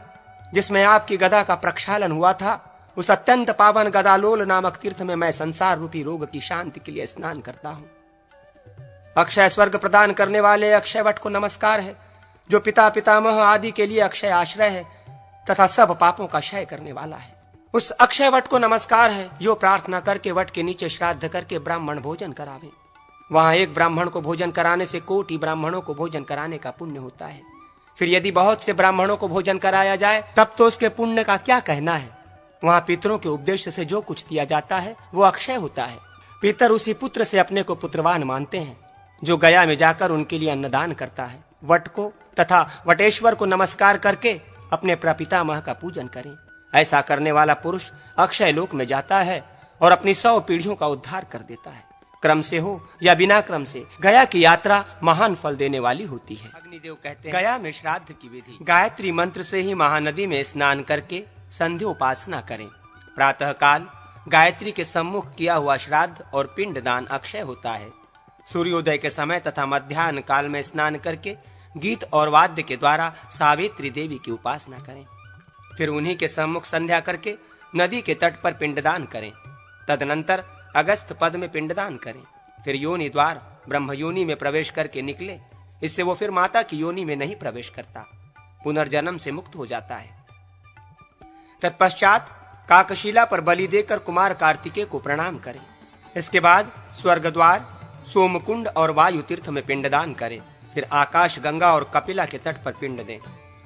जिसमें आपकी गदा का प्रक्षालन हुआ था, उस अत्यंत पावन गदालोल नामक तीर्थ में मैं संसार रूपी रोग की शांति के लिए स्नान करता हूँ। अक्षय स्वर्ग प्रदान करने वाले अक्षय वट को नमस्कार है, जो पिता पितामह आदि के लिए अक्षय आश्रय है तथा सब पापों का क्षय करने वाला है। उस अक्षय वट को नमस्कार है, जो प्रार्थना करके वट के नीचे श्राद्ध करके ब्राह्मण भोजन करावे। वहां एक ब्राह्मण को भोजन कराने से कोटि ब्राह्मणों को भोजन कराने का पुण्य होता है। फिर यदि बहुत से ब्राह्मणों को भोजन कराया जाए तब तो उसके पुण्य का क्या कहना है। वहां पितरों के उपदेश से जो कुछ दिया जाता है वो अक्षय होता है। पितर उसी पुत्र से अपने को पुत्रवान मानते हैं, जो गया में जाकर उनके लिए अन्नदान करता है। वट को तथा वटेश्वर को नमस्कार करके अपने प्रपितामह का पूजन करें। ऐसा करने वाला पुरुष अक्षय लोक में जाता है और अपनी 100 पीढ़ियों का उद्धार कर देता है। क्रम से हो या बिना क्रम से गया की यात्रा महान फल देने वाली होती है। अग्निदेव कहते हैं, गया में श्राद्ध की विधि, गायत्री मंत्र से ही महानदी में स्नान करके संध्या उपासना करें। प्रातः काल गायत्री के सम्मुख किया हुआ श्राद्ध और पिंड दान अक्षय होता है। सूर्योदय के समय तथा मध्याह्न काल में स्नान करके गीत और वाद्य के द्वारा सावित्री देवी की उपासना करें। फिर उन्हीं के सम्मुख संध्या करके नदी के तट पर पिंडदान करें। तदनंतर अगस्त पद में पिंडदान करें। फिर योनि द्वार ब्रह्म योनि में प्रवेश करके निकले। इससे वो फिर माता की योनि में नहीं प्रवेश करता, पुनर्जन्म से मुक्त हो जाता है। तत्पश्चात काकशिला पर बलि देकर कुमार कार्तिकेय को प्रणाम करें। इसके बाद स्वर्ग द्वार, सोमकुंड और वायु तीर्थ में पिंडदान करें। फिर आकाश गंगा और कपिला के तट पर पिंड दें।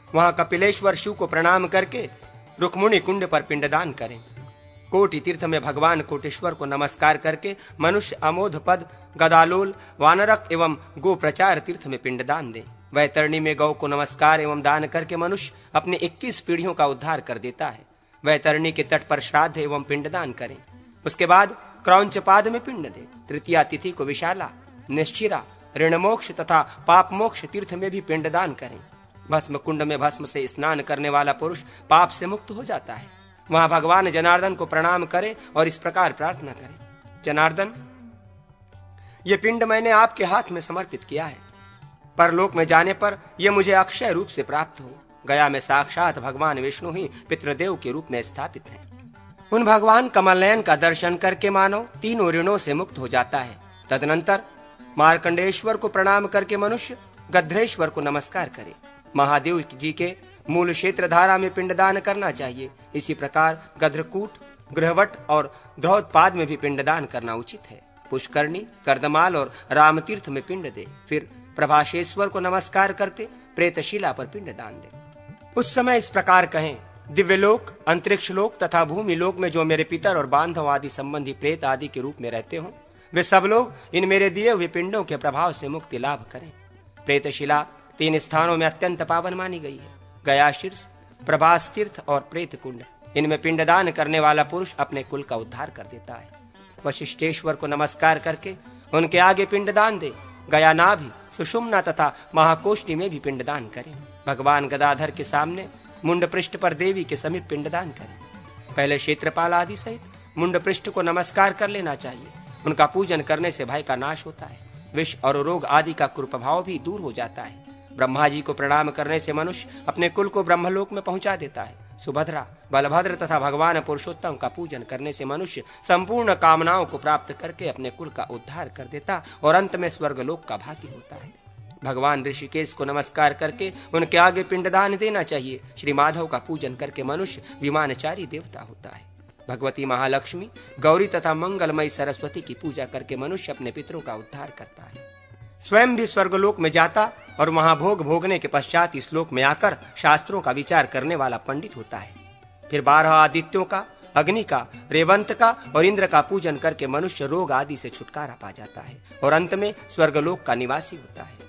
वहां कपिलेश्वर शिव को प्रणाम करके रुक्मुणी कुंड पर पिंडदान करें। कोटि तीर्थ में भगवान कोटेश्वर को नमस्कार करके मनुष्य अमोध पद, गदालोल, वानरक एवं गो प्रचार तीर्थ में पिंडदान दें। वैतरणी में गौ को नमस्कार एवं दान करके मनुष्य अपने 21 पीढ़ियों का उद्धार कर देता है। वैतरणी के तट पर श्राद्ध एवं पिंडदान करें। उसके बाद क्रौंच पाद में पिंड दें। तृतीया तिथि को विशाला, निश्चिरा ऋण मोक्ष तथा पाप मोक्ष तीर्थ में भी पिंडदान करें। भस्म कुंड में भस्म से स्नान करने वाला पुरुष पाप से मुक्त हो जाता है। वहां भगवान जनार्दन को प्रणाम करें और इस प्रकार प्रार्थना करें, जनार्दन, ये पिंड मैंने आपके हाथ में समर्पित किया है। परलोक में जाने पर यह मुझे अक्षय रूप से प्राप्त हो। गया में साक्षात भगवान विष्णु ही पितृदेव के रूप में स्थापित हैं। उन भगवान कमल नयन का दर्शन करके मानव तीनों ऋणों से मुक्त हो जाता है। तदनंतर मार्कंडेश्वर को प्रणाम करके मनुष्य गध्रेश्वर को नमस्कार करे। महादेव जी के मूल क्षेत्र धारा में पिंडदान करना चाहिए। इसी प्रकार गध्रकूट, गृहवट और द्रौतपाद में भी पिंडदान करना उचित है। पुष्करणी, कर्दमाल और रामतीर्थ में पिंड दे। फिर प्रभाशेश्वर को नमस्कार करते प्रेतशिला पर पिंडदान दे। उस समय इस प्रकार कहें, दिव्यलोक, अंतरिक्ष लोक तथा भूमि लोक में जो मेरे पितर और बांधव आदि संबंधी प्रेत आदि के रूप में रहते हों, वे सब लोग इन मेरे दिए हुए पिंडों के प्रभाव से मुक्ति लाभ करें। प्रेतशिला 3 स्थानों में अत्यंत पावन मानी गई है, गया शीर्ष, प्रभास तीर्थ और प्रेत कुंड। इनमें पिंडदान करने वाला पुरुष अपने कुल का उद्धार कर देता है। वशिष्ठेश्वर को नमस्कार करके उनके आगे पिंडदान दे। गया नाभि, सुषुम्ना तथा महाकोष्ठी में भी पिंडदान करें। भगवान गदाधर के सामने मुंड पृष्ठ पर देवी के समीप पिंडदान करें। पहले क्षेत्रपाल आदि सहित मुंड पृष्ठ को नमस्कार कर लेना चाहिए। उनका पूजन करने से भय का नाश होता है। विष और रोग आदि का कुप्रभाव भी दूर हो जाता है। ब्रह्मा जी को प्रणाम करने से मनुष्य अपने कुल को ब्रह्मलोक में पहुंचा देता है। सुभद्रा, बलभद्र तथा भगवान पुरुषोत्तम का पूजन करने से मनुष्य संपूर्ण कामनाओं को प्राप्त करके अपने कुल का उद्धार कर देता और अंत में स्वर्गलोक का भागी होता है। भगवान ऋषिकेश को नमस्कार करके उनके आगे पिंडदान देना चाहिए। श्री माधव का पूजन करके मनुष्य विमानचारी देवता होता है। भगवती महालक्ष्मी, गौरी तथा मंगलमयी सरस्वती की पूजा करके मनुष्य अपने पितरों का उद्धार करता है। स्वयं भी स्वर्गलोक में जाता और वहां भोग भोगने के पश्चात इस लोक में आकर शास्त्रों का विचार करने वाला पंडित होता है। फिर 12 आदित्यों का, अग्नि का, रेवंत का और इंद्र का पूजन करके मनुष्य रोग आदि से छुटकारा पा जाता है और अंत में स्वर्गलोक का निवासी होता है।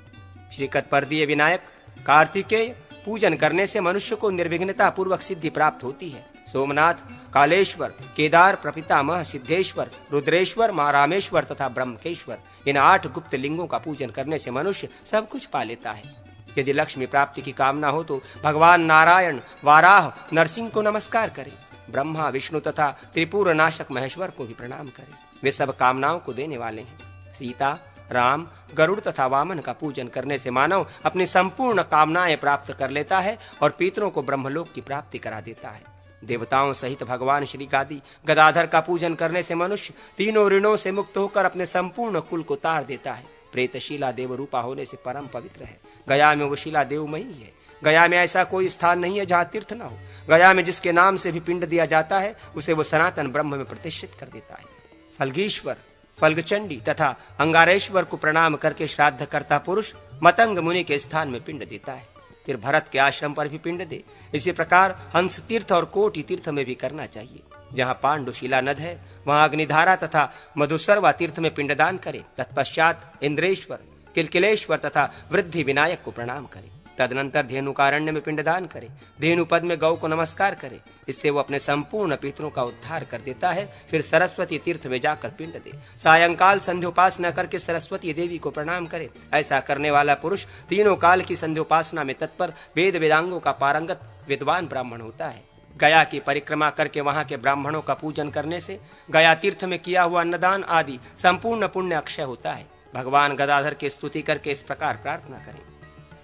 श्री कत्पर्दीय विनायक, कार्तिकेय पूजन करने से मनुष्य को निर्विघ्नता पूर्वक सिद्धि प्राप्त होती है। सोमनाथ, कालेश्वर, केदार, प्रपितामह, सिद्धेश्वर, रुद्रेश्वर, महारामेश्वर तथा ब्रह्मकेश्वर, इन 8 गुप्त लिंगों का पूजन करने से मनुष्य सब कुछ पा लेता है। यदि लक्ष्मी प्राप्ति की कामना हो तो भगवान नारायण, वाराह, नरसिंह को नमस्कार करें। ब्रह्मा, विष्णु तथा त्रिपुर नाशक महेश्वर को भी प्रणाम करें। वे सब कामनाओं को देने वाले हैं। सीता, राम, गरुड़ तथा वामन का पूजन करने से मानव अपनी संपूर्ण कामनाएं प्राप्त कर लेता है और पितरों को ब्रह्मलोक की प्राप्ति करा देता है। देवताओं सहित भगवान श्री गादी गदाधर का पूजन करने से मनुष्य तीनों ऋणों से मुक्त होकर अपने संपूर्ण कुल को तार देता है। प्रेतशिला देव रूपा होने से परम पवित्र है। गया में वो शिला देवमयी है। गया में ऐसा कोई स्थान नहीं है जहाँ तीर्थ न हो। गया में जिसके नाम से भी पिंड दिया जाता है उसे वो सनातन ब्रह्म में प्रतिष्ठित कर देता है। फल्गीश्वर, फल्गचंडी तथा अंगारेश्वर को प्रणाम करके श्राद्ध करता पुरुष मतंग मुनि के स्थान में पिंड देता है। फिर भरत के आश्रम पर भी पिंड दे। इसी प्रकार हंस तीर्थ और कोटि तीर्थ में भी करना चाहिए। जहाँ पांडुशिला नद है वहाँ अग्निधारा तथा मधुसर्वा तीर्थ में पिंडदान करे। तत्पश्चात इंद्रेश्वर, किलकिलेश्वर तथा वृद्धि विनायक को प्रणाम करे। तदनंतर धेनुकारण्य में पिंडदान करे। धेनु पद में गौ को नमस्कार करे। इससे वो अपने संपूर्ण पितरों का उद्धार कर देता है। फिर सरस्वती तीर्थ में जाकर पिंड दे। सायंकाल संध्योपासना करके सरस्वती देवी को प्रणाम करे। ऐसा करने वाला पुरुष तीनों काल की संध्योपासना में तत्पर वेद वेदांगों का पारंगत विद्वान ब्राह्मण होता है। गया की परिक्रमा करके वहां के ब्राह्मणों का पूजन करने से गया तीर्थ में किया हुआ अन्नदान आदि संपूर्ण पुण्य अक्षय होता है। भगवान गदाधर की स्तुति करके इस प्रकार प्रार्थना करें।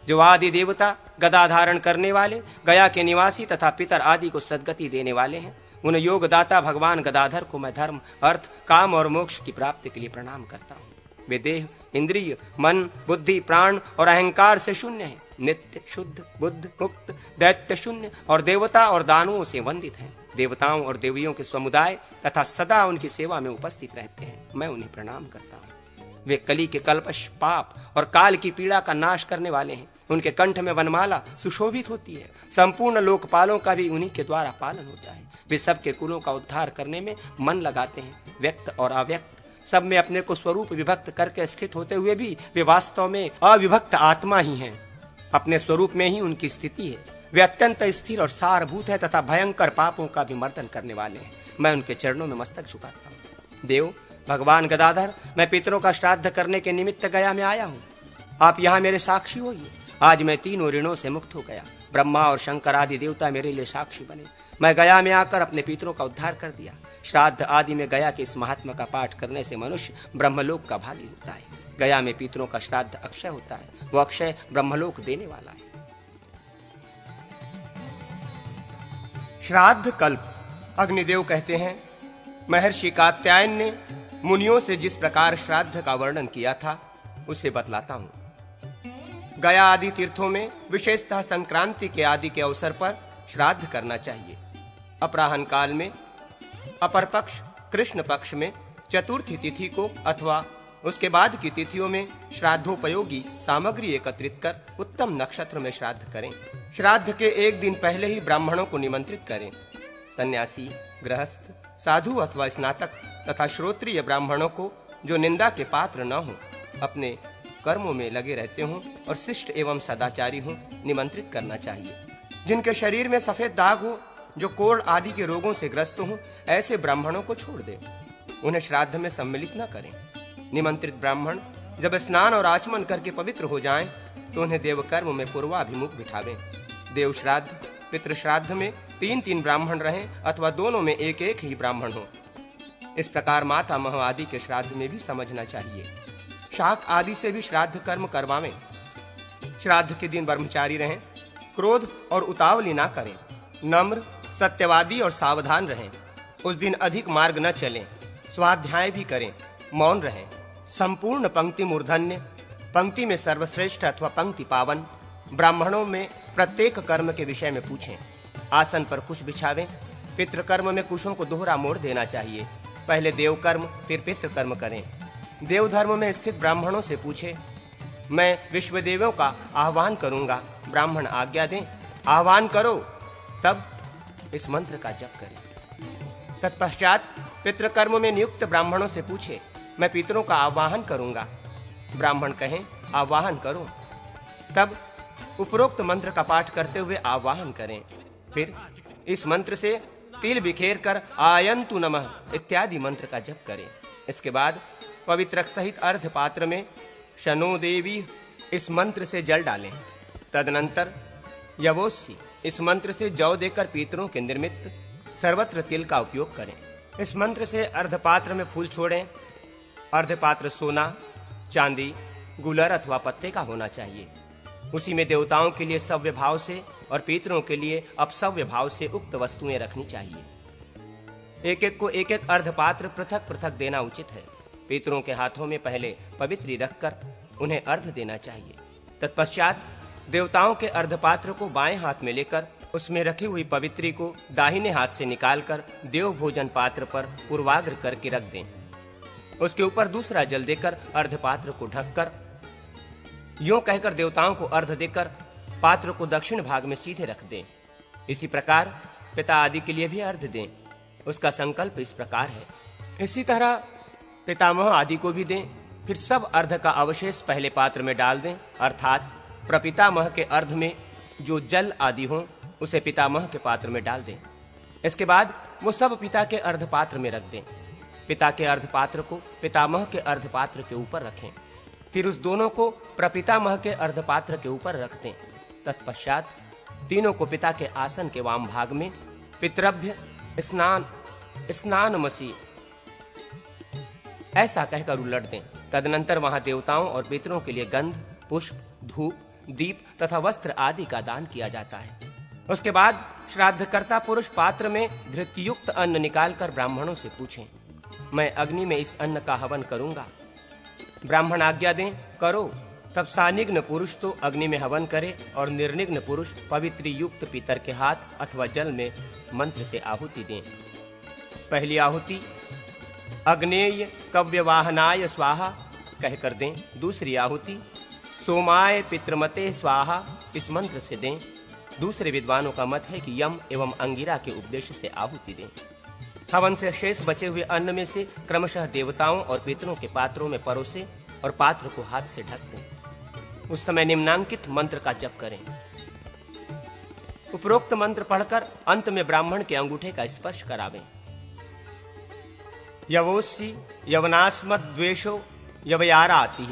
जो आदि देवता गदा धारण करने वाले, गया के निवासी तथा पितर आदि को सद्गति देने वाले हैं, उन योगदाता भगवान गदाधर को मैं धर्म, अर्थ, काम और मोक्ष की प्राप्ति के लिए प्रणाम करता हूँ। वे देह, इंद्रिय, मन, बुद्धि, प्राण और अहंकार से शून्य हैं। नित्य, शुद्ध, बुद्ध, मुक्त, दैत्य शून्य और देवता और दानवों से वंदित हैं। देवताओं और देवियों के समुदाय तथा सदा उनकी सेवा में उपस्थित रहते हैं। मैं उन्हें प्रणाम करता हूँ। वे कली के कल्पश, पाप और काल की पीड़ा का नाश करने वाले हैं। उनके कंठ में वनमाला सुशोभित होती है। संपूर्ण लोकपालों का भी उन्हीं के द्वारा पालन होता है। वे सबके कुलों का उद्धार करने में मन लगाते हैं। व्यक्त और अव्यक्त सब में अपने को स्वरूप विभक्त करके स्थित होते हुए भी वे वास्तव में अविभक्त आत्मा ही हैं। अपने स्वरूप में ही उनकी स्थिति है। वे अत्यंत स्थिर और सारभूत है तथा भयंकर पापों का भी मर्दन करने वाले हैं। मैं उनके चरणों में मस्तक झुकाता हूँ। देव, भगवान गदाधर, मैं पितरों का श्राद्ध करने के निमित्त गया में आया हूँ। आप यहाँ मेरे साक्षी होइए। आज मैं तीनों ऋणों से मुक्त हो गया। ब्रह्मा और शंकर आदि देवता मेरे लिए साक्षी बने। मैं गया में आकर अपने पितरों का उद्धार कर दिया। श्राद्ध आदि में गया के इस महात्मा का पाठ करने से मनुष्य ब्रह्मलोक का भागी होता है। गया में पितरों का श्राद्ध अक्षय होता है, वो अक्षय ब्रह्मलोक देने वाला है। श्राद्ध कल्प। अग्निदेव कहते हैं, महर्षि कात्यायन ने मुनियों से जिस प्रकार श्राद्ध का वर्णन किया था उसे बतलाता हूं। गया आदि तीर्थों में विशेषतः संक्रांति के आदि के अवसर पर श्राद्ध करना चाहिए। अपराह्न काल में, अपर पक्ष, कृष्ण पक्ष में, चतुर्थी तिथि को अथवा उसके बाद की तिथियों में श्राद्धोपयोगी सामग्री एकत्रित कर उत्तम नक्षत्र में श्राद्ध करें। श्राद्ध के एक दिन पहले ही ब्राह्मणों को निमंत्रित करें। सन्यासी, गृहस्थ, साधु अथवा स्नातक तथा श्रोत्रिय ब्राह्मणों को जो निंदा के पात्र न हों, अपने कर्मों में लगे रहते हों और शिष्ट एवं सदाचारी हों, निमंत्रित करना चाहिए। जिनके शरीर में सफेद दाग हो, जो कोढ़ आदि के रोगों से ग्रस्त हों, ऐसे ब्राह्मणों को छोड़ दें। उन्हें श्राद्ध में सम्मिलित न करें। निमंत्रित ब्राह्मण जब स्नान और आचमन करके पवित्र हो जाएं, तो उन्हें देवकर्म में पूर्वाभिमुख बिठावें। देव श्राद्ध, पितृ श्राद्ध में 3-3 ब्राह्मण रहें अथवा दोनों में एक ही ब्राह्मण हो। इस प्रकार माता मह आदि के श्राद्ध में भी समझना चाहिए। शाक आदि से भी श्राद्ध कर्म करवावें। श्राद्ध के दिन ब्रह्मचारी रहें, क्रोध और उतावली ना करें, नम्र, सत्यवादी और सावधान रहें। उस दिन अधिक मार्ग न चलें, स्वाध्याय भी करें, मौन रहें। संपूर्ण पंक्ति मूर्धन्य, पंक्ति में सर्वश्रेष्ठ अथवा पंक्ति पावन ब्राह्मणों में प्रत्येक कर्म के विषय में पूछें। आसन पर कुश बिछावें। पितृकर्म में कुशों को दोहरा मोड़ देना चाहिए। पहले देव कर्म फिर पितृकर्म करें। देव धर्म में स्थित ब्राह्मणों से पूछे, मैं विश्वदेवों का आह्वान करूंगा, ब्राह्मण आज्ञा दें। आह्वान करो, तब इस मंत्र का जप करें। तत्पश्चात पितृकर्म में नियुक्त ब्राह्मणों से पूछे, मैं पितरों का आवाहन करूंगा, ब्राह्मण कहें आवाहन करो। तब उपरोक्त मंत्र का पाठ करते हुए आवाहन करें। फिर इस मंत्र से तिल बिखेर कर आयंतु नमः इत्यादि मंत्र का जप करें। इसके बाद पवित्रक सहित अर्ध पात्र में शनो देवी इस मंत्र से जल डालें। तदनंतर यवोस्सी इस मंत्र से जौ देकर पितरों के निर्मित सर्वत्र तिल का उपयोग करें। इस मंत्र से अर्धपात्र में फूल छोड़ें। अर्धपात्र सोना, चांदी, गुलर अथवा पत्ते का होना चाहिए। उसी में देवताओं के लिए सव्य भाव से और पितरों के लिए अपसव्य भाव से उक्त वस्तुएं रखनी चाहिए। एक एक को एक एक अर्धपात्र पृथक पृथक देना उचित है। पितरों के हाथों में पहले पवित्री रखकर उन्हें अर्घ देना चाहिए। तत्पश्चात देवताओं के अर्धपात्र को बाएं हाथ में लेकर उसमें रखी हुई पवित्री को दाहिने हाथ से निकालकर देव भोजन पात्र पर पूर्वाग्र करके रख दें। उसके ऊपर दूसरा जल देकर अर्धपात्र को ढककर यूं कहकर देवताओं को अर्घ देकर पात्र को दक्षिण भाग में सीधे रख दें। इसी प्रकार पिता आदि के लिए भी अर्घ दें। उसका संकल्प इस प्रकार है। इसी तरह पितामह आदि को भी दें। फिर सब अर्घ का अवशेष पहले पात्र में डाल दें, अर्थात प्रपितामह के अर्घ में जो जल आदि हो उसे पितामह के पात्र में डाल दें। इसके बाद वो सब पिता के अर्घ पात्र में रख दें। पिता के अर्घ पात्र को पितामह के अर्घ पात्र के ऊपर रखें। फिर उस दोनों को प्रपितामह के अर्घ पात्र के ऊपर रख दें। तत्पश्चात तीनों को पिता के आसन के वाम भाग में पितृभ्य स्नानमसी ऐसा कहकर उलट दें। तदनंतर वहां देवताओं और पितरों के लिए गंध, पुष्प, धूप, दीप तथा वस्त्र आदि का दान किया जाता है। उसके बाद श्राद्धकर्ता पुरुष पात्र में धृतयुक्त अन्न निकालकर ब्राह्मणों से पूछें, मैं अग्नि में इस अन्न का हवन करूंगा। ब्राह्मण आज्ञा दें, करो। तब सानिग्न पुरुष तो अग्नि में हवन करे और निर्निग्न पुरुष पवित्र युक्त पितर के हाथ अथवा जल में मंत्र से आहुति दें। पहली आहुति अग्नेय कव्यवाहनाय स्वाहा कहकर दें। दूसरी आहुति सोमाय पितृमते स्वाहा इस मंत्र से दें। दूसरे विद्वानों का मत है कि यम एवं अंगिरा के उपदेश से आहुति दें। हवन से शेष बचे हुए अन्न में से क्रमशः देवताओं और पितरों के पात्रों में परोसे और पात्र को हाथ से ढक दें। उस समय निम्नांकित मंत्र का जप करें। उपरोक्त मंत्र पढ़कर अंत में ब्राह्मण के अंगूठे का स्पर्श करावें। यवोस्सी यवनास्मद्वेषो यवयाराति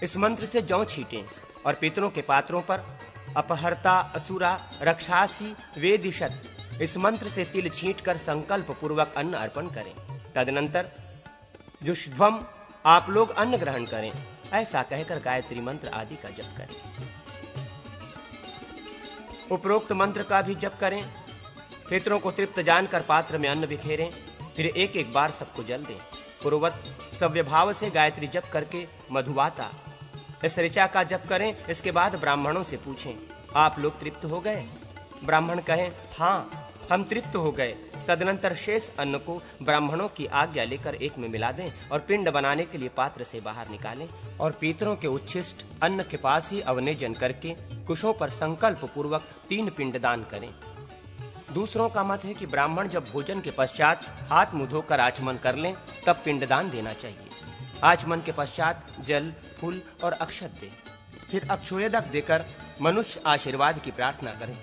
इस मंत्र से जौ छीटें और पितरों के पात्रों पर अपहर्ता असुरा रक्षासी वेदिशत इस मंत्र से तिल छींटकर संकल्प पूर्वक अन्न अर्पण करें। तदनंतर जुष्ध्वम आप लोग अन्न ग्रहण करें, ऐसा कहकर गायत्री मंत्र आदि का जप करें। उपरोक्त मंत्र का भी जप करें। पितरों को तृप्त जानकर पात्र में अन्न बिखेरें, फिर एक एक बार सबको जल दें। पूर्ववत सव्य भाव से गायत्री जप करके मधुवाता इस ऋचा का जप करें। इसके बाद ब्राह्मणों से पूछें, आप लोग तृप्त हो गए? ब्राह्मण कहें, हाँ हम तृप्त हो गए। तदनंतर शेष अन्न को ब्राह्मणों की आज्ञा लेकर एक में मिला दें और पिंड बनाने के लिए पात्र से बाहर निकालें और पितरों के उच्छिष्ट अन्न के पास ही अवनेजन करके कुशों पर संकल्प पूर्वक 3 पिंड दान करें। दूसरों का मत है कि ब्राह्मण जब भोजन के पश्चात हाथ मुंह धोकर आचमन कर लें तब पिंडदान देना चाहिए। आचमन के पश्चात जल, फूल और अक्षत दें। फिर अक्षोयदक देकर मनुष्य आशीर्वाद की प्रार्थना करें।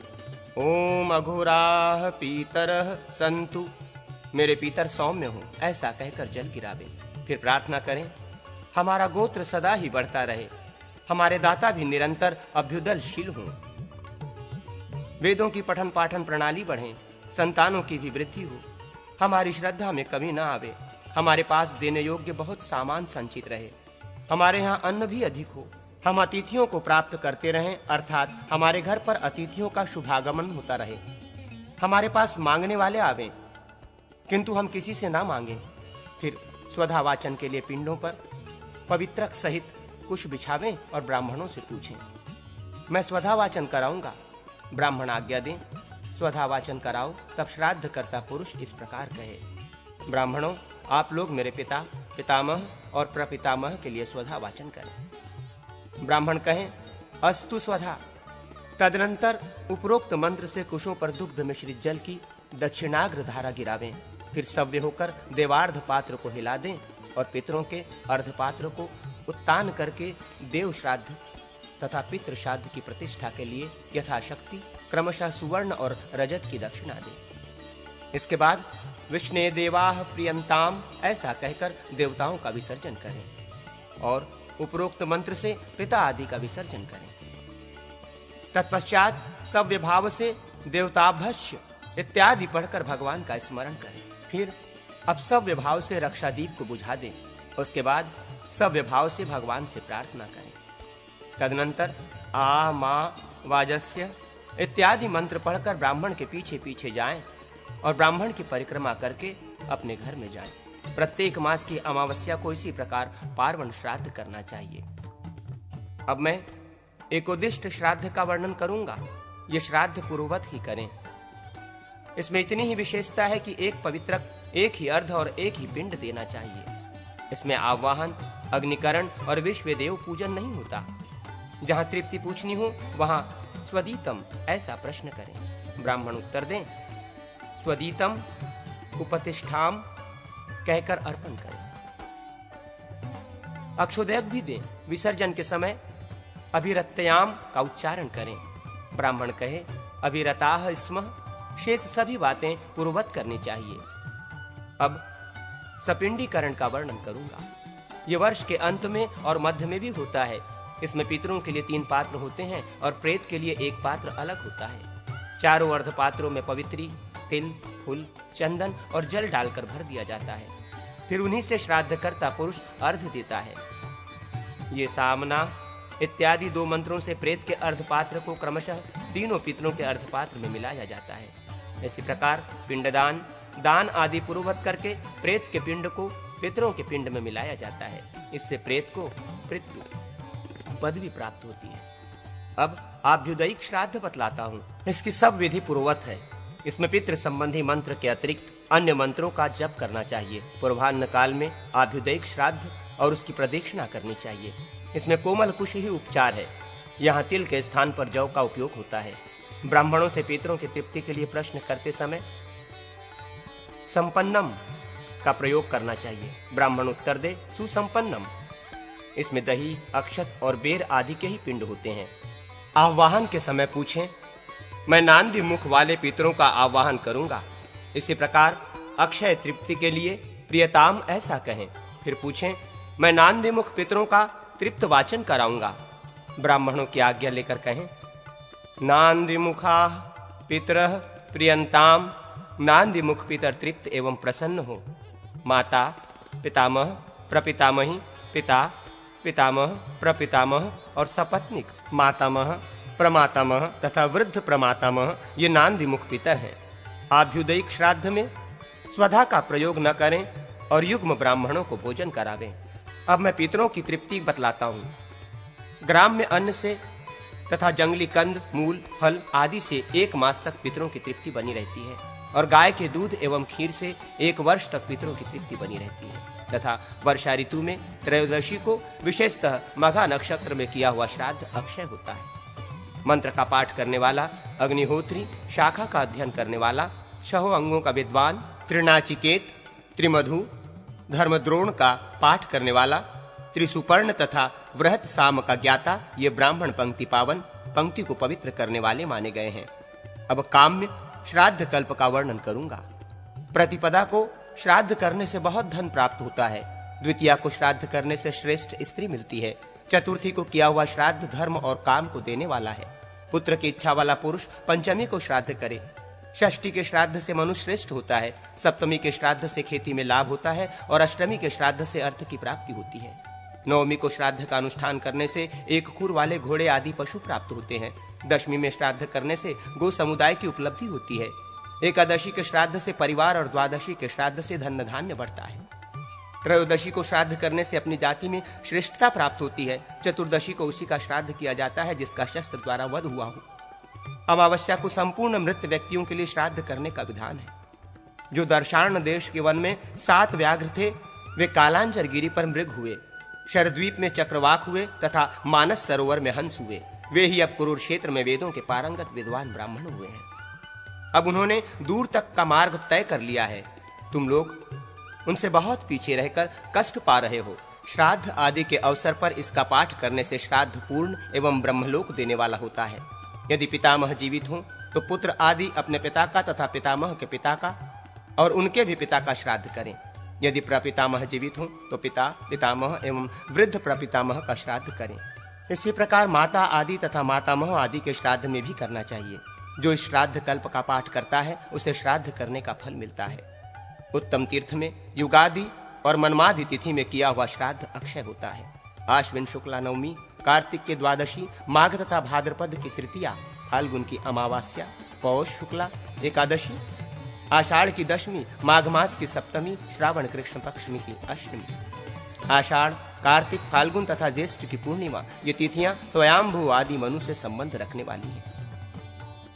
ओम अघोराः पीतरः संतु, मेरे पीतर सौम्य हो, ऐसा कहकर जल गिरावे। फिर प्रार्थना करें, हमारा गोत्र सदा ही बढ़ता रहे, हमारे दाता भी निरंतर अभ्युदलशील हों, वेदों की पठन पाठन प्रणाली बढ़े, संतानों की भी वृद्धि हो, हमारी श्रद्धा में कमी न आवे, हमारे पास देने योग्य बहुत सामान संचित रहे, हमारे यहाँ अन्न भी अधिक हो, हम अतिथियों को प्राप्त करते रहें, अर्थात हमारे घर पर अतिथियों का शुभागमन होता रहे, हमारे पास मांगने वाले आवे किंतु हम किसी से ना मांगे। फिर स्वधा वाचन के लिए पिंडों पर पवित्रक सहित कुश बिछावें और ब्राह्मणों से पूछें, मैं स्वधा वाचन कराऊंगा? ब्राह्मण आज्ञा दें, स्वधा वाचन कराओ। तब श्राद्ध करता पुरुष इस प्रकार कहे, ब्राह्मणों आप लोग मेरे पिता, पितामह और प्रपितामह के लिए स्वधा वाचन करें। ब्राह्मण कहें, अस्तु स्वधा। तदनंतर उपरोक्त मंत्र से कुशों पर दुग्ध मिश्रित जल की दक्षिणाग्र धारा गिरावें। फिर सव्य होकर देवार्ध पात्र को हिला दें और पितरों के अर्ध पात्र को उत्तान करके देव श्राद्ध तथा पितृ श्राद्ध की प्रतिष्ठा के लिए यथाशक्ति क्रमशः सुवर्ण और रजत की दक्षिणा दें। इसके बाद विष्णे देवाः प्रियंताम ऐसा कहकर देवताओं का विसर्जन करें और उपरोक्त मंत्र से पिता आदि का विसर्जन करें। तत्पश्चात सव्य भाव से देवताभ्यस्य इत्यादि पढ़कर भगवान का स्मरण करें। फिर अब सव्य भाव से रक्षादीप को बुझा दें। उसके बाद सव्य भाव से भगवान से प्रार्थना करें। तदनंतर आ मा वाजस्य इत्यादि मंत्र पढ़कर ब्राह्मण के पीछे पीछे जाएं और ब्राह्मण की परिक्रमा करके अपने घर में जाएं। प्रत्येक मास की अमावस्या को इसी प्रकार पार्वण श्राद्ध करना चाहिए। अब मैं एकोदिष्ट श्राद्ध का वर्णन करूंगा। ये श्राद्ध पूर्ववत ही करें। इसमें इतनी ही विशेषता है कि एक पवित्रक, एक ही अर्ध और एक ही पिंड देना चाहिए। इसमें आवाहन, अग्निकरण और विश्वदेव पूजन नहीं होता। जहां तृप्ति पूछनी हो वहां स्वदीतम ऐसा प्रश्न करें। ब्राह्मण उत्तर दें, स्वदीतम उपतिष्ठाम कहकर अर्पण करें। अक्षोदयक भी दें। विसर्जन के समय अभिरत्याम का उच्चारण करें। ब्राह्मण कहे, अभिरताः स्मः। शेष सभी बातें पूर्ववत करनी चाहिए। अब सपिंडीकरण का वर्णन करूंगा। यह वर्ष के अंत में और मध्य में भी होता है। इसमें पितरों के लिए 3 पात्र होते हैं और प्रेत के लिए 1 पात्र अलग होता है। चारों अर्ध पात्रों में पवित्री, तिल, फूल, चंदन और जल डालकर भर दिया जाता है। फिर उन्हीं से श्राद्ध करता पुरुष अर्ध देता है। ये सामना इत्यादि 2 मंत्रों से प्रेत के अर्ध पात्र को क्रमशः तीनों पितरों के अर्ध पात्र में मिलाया जाता है। इसी प्रकार पिंडदान, दान आदि पूर्ववत करके प्रेत के पिंड को पितरों के पिंड में मिलाया जाता है। इससे प्रेत को पृथु पदवी प्राप्त होती है। अब आभ्युदयिक श्राद्ध बतलाता हूँ। इसकी सब विधि पूर्ववत है। इसमें पितृ संबंधी मंत्र के अतिरिक्त अन्य मंत्रों का जप करना चाहिए। पूर्वाह्न काल में आभ्युदयिक श्राद्ध और उसकी प्रदक्षिणा करनी चाहिए। इसमें कोमल कुश ही उपचार है। यहाँ तिल के स्थान पर जौ का उपयोग होता है। ब्राह्मणों से पितरों की तृप्ति के लिए प्रश्न करते समय संपन्नम का प्रयोग करना चाहिए। ब्राह्मण उत्तर दे, सुसंपन्नम। इसमें दही, अक्षत और बेर आदि के ही पिंड होते हैं। आह्वाहन के समय पूछें, मैं नांदी मुख वाले पितरों का आह्वाहन करूंगा। इसी प्रकार अक्षय तृप्ति के लिए प्रियताम ऐसा कहें। फिर पूछें, मैं नांदी मुख पितरों का तृप्त वाचन कराऊंगा। ब्राह्मणों की आज्ञा लेकर कहें, नांदिमुखा पितरः प्रियंताम, नांदिमुख पितर तृप्त एवं प्रसन्न हो। माता पितामह प्रपितामही, पिता पितामह प्रपितामह और सपत्नीक मातामह प्रमातामह तथा वृद्ध प्रमातामह ये नांदिमुख पितर हैं। आभ्युदयिक श्राद्ध में स्वधा का प्रयोग न करें और युग्म ब्राह्मणों को भोजन करावें। अब मैं पितरों की तृप्ति बतलाता हूँ। ग्राम में अन्न से तथा जंगली कंद मूल फल आदि से 1 मास तक पितरों की तृप्ति बनी रहती है और गाय के दूध एवं खीर से 1 वर्ष तक पितरों की तृप्ति बनी रहती है तथा वर्षा ऋतु में त्रयोदशी को विशेषतः मघा नक्षत्र में किया हुआ श्राद्ध अक्षय होता है। मंत्र का पाठ करने वाला अग्निहोत्री, शाखा का अध्ययन करने वाला, छहों अंगों का विद्वान, त्रिनाचिकेत, त्रिमधु, धर्मद्रोण का पाठ करने वाला, त्रिसुपर्ण तथा वृहत साम का ज्ञाता ये ब्राह्मण पंक्ति पावन, पंक्ति को पवित्र करने वाले माने गए हैं। अब काम्य श्राद्ध कल्प का वर्णन करूंगा। प्रतिपदा को श्राद्ध करने से बहुत धन प्राप्त होता है। द्वितीया को श्राद्ध करने से श्रेष्ठ स्त्री मिलती है। चतुर्थी को किया हुआ श्राद्ध धर्म और काम को देने वाला है। पुत्र की इच्छा वाला पुरुष पंचमी को श्राद्ध करे। षष्ठी के श्राद्ध से मनुष्य श्रेष्ठ होता है। सप्तमी के श्राद्ध से खेती में लाभ होता है और अष्टमी के श्राद्ध से अर्थ की प्राप्ति होती है। नवमी को श्राद्ध का अनुष्ठान करने से 1 खुर वाले घोड़े आदि पशु प्राप्त होते हैं। दशमी में श्राद्ध करने से गो समुदाय की उपलब्धि होती है। एकादशी के श्राद्ध से परिवार और द्वादशी के श्राद्ध से धन धान्य बढ़ता है। त्रयोदशी को श्राद्ध करने से अपनी जाति में श्रेष्ठता प्राप्त होती है। चतुर्दशी को उसी का श्राद्ध किया जाता है जिसका शस्त्र द्वारा वध हुआ हो। अमावस्या को संपूर्ण मृत व्यक्तियों के लिए श्राद्ध करने का विधान है। जो दर्शान देश के वन में 7 व्याघ्र थे, वे कालांजर गिरी पर मृग हुए, शरद्वीप में चक्रवाक हुए तथा मानस सरोवर में हंस हुए। वे ही अब कुरुक्षेत्र में वेदों के पारंगत विद्वान ब्राह्मण हुए हैं। अब उन्होंने दूर तक का मार्ग तय कर लिया है। तुम लोग उनसे बहुत पीछे रहकर कष्ट पा रहे हो। श्राद्ध आदि के अवसर पर इसका पाठ करने से श्राद्ध पूर्ण एवं ब्रह्मलोक देने वाला होता है। यदि पितामह जीवित हों तो पुत्र आदि अपने पिता का तथा पितामह के पिता का और उनके भी पिता का श्राद्ध करें। यदि प्रपितामह जीवित हों तो पिता, पितामह एवं वृद्ध प्रपितामह का श्राद्ध करें। इसी प्रकार माता आदि तथा मातामह आदि के श्राद्ध में भी करना चाहिए। जो इस श्राद्ध कल्प का पाठ करता है उसे श्राद्ध करने का फल मिलता है। उत्तम तीर्थ में युगादि और मनमादि तिथि में किया हुआ श्राद्ध अक्षय होता है। आश्विन शुक्ला नवमी, कार्तिक के द्वादशी, माघ तथा भाद्रपद की तृतीया, फाल्गुन की अमावास्या, पौष शुक्ला एकादशी, आषाढ़ की दशमी, माघ मास की सप्तमी, श्रावण कृष्ण पक्ष की अष्टमी। आषाढ़, कार्तिक, फाल्गुन तथा ज्येष्ठ की पूर्णिमा ये तिथियां स्वयंभू आदि मनु से संबंध रखने वाली हैं।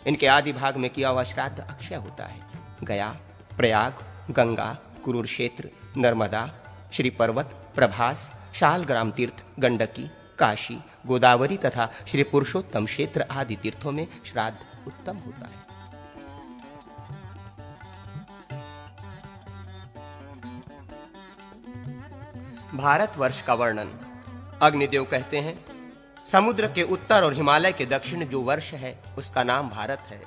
इनके आदि भाग में किया हुआ श्राद्ध अक्षय होता है। गया, प्रयाग, गंगा, कुरुक्षेत्र, नर्मदा, श्री पर्वत, प्रभास, शालग्राम तीर्थ, गंडकी, काशी, गोदावरी तथा श्री पुरुषोत्तम क्षेत्र आदि तीर्थों में श्राद्ध उत्तम होता है। भारतवर्ष का वर्णन। अग्निदेव कहते हैं, समुद्र के उत्तर और हिमालय के दक्षिण जो वर्ष है उसका नाम भारत है।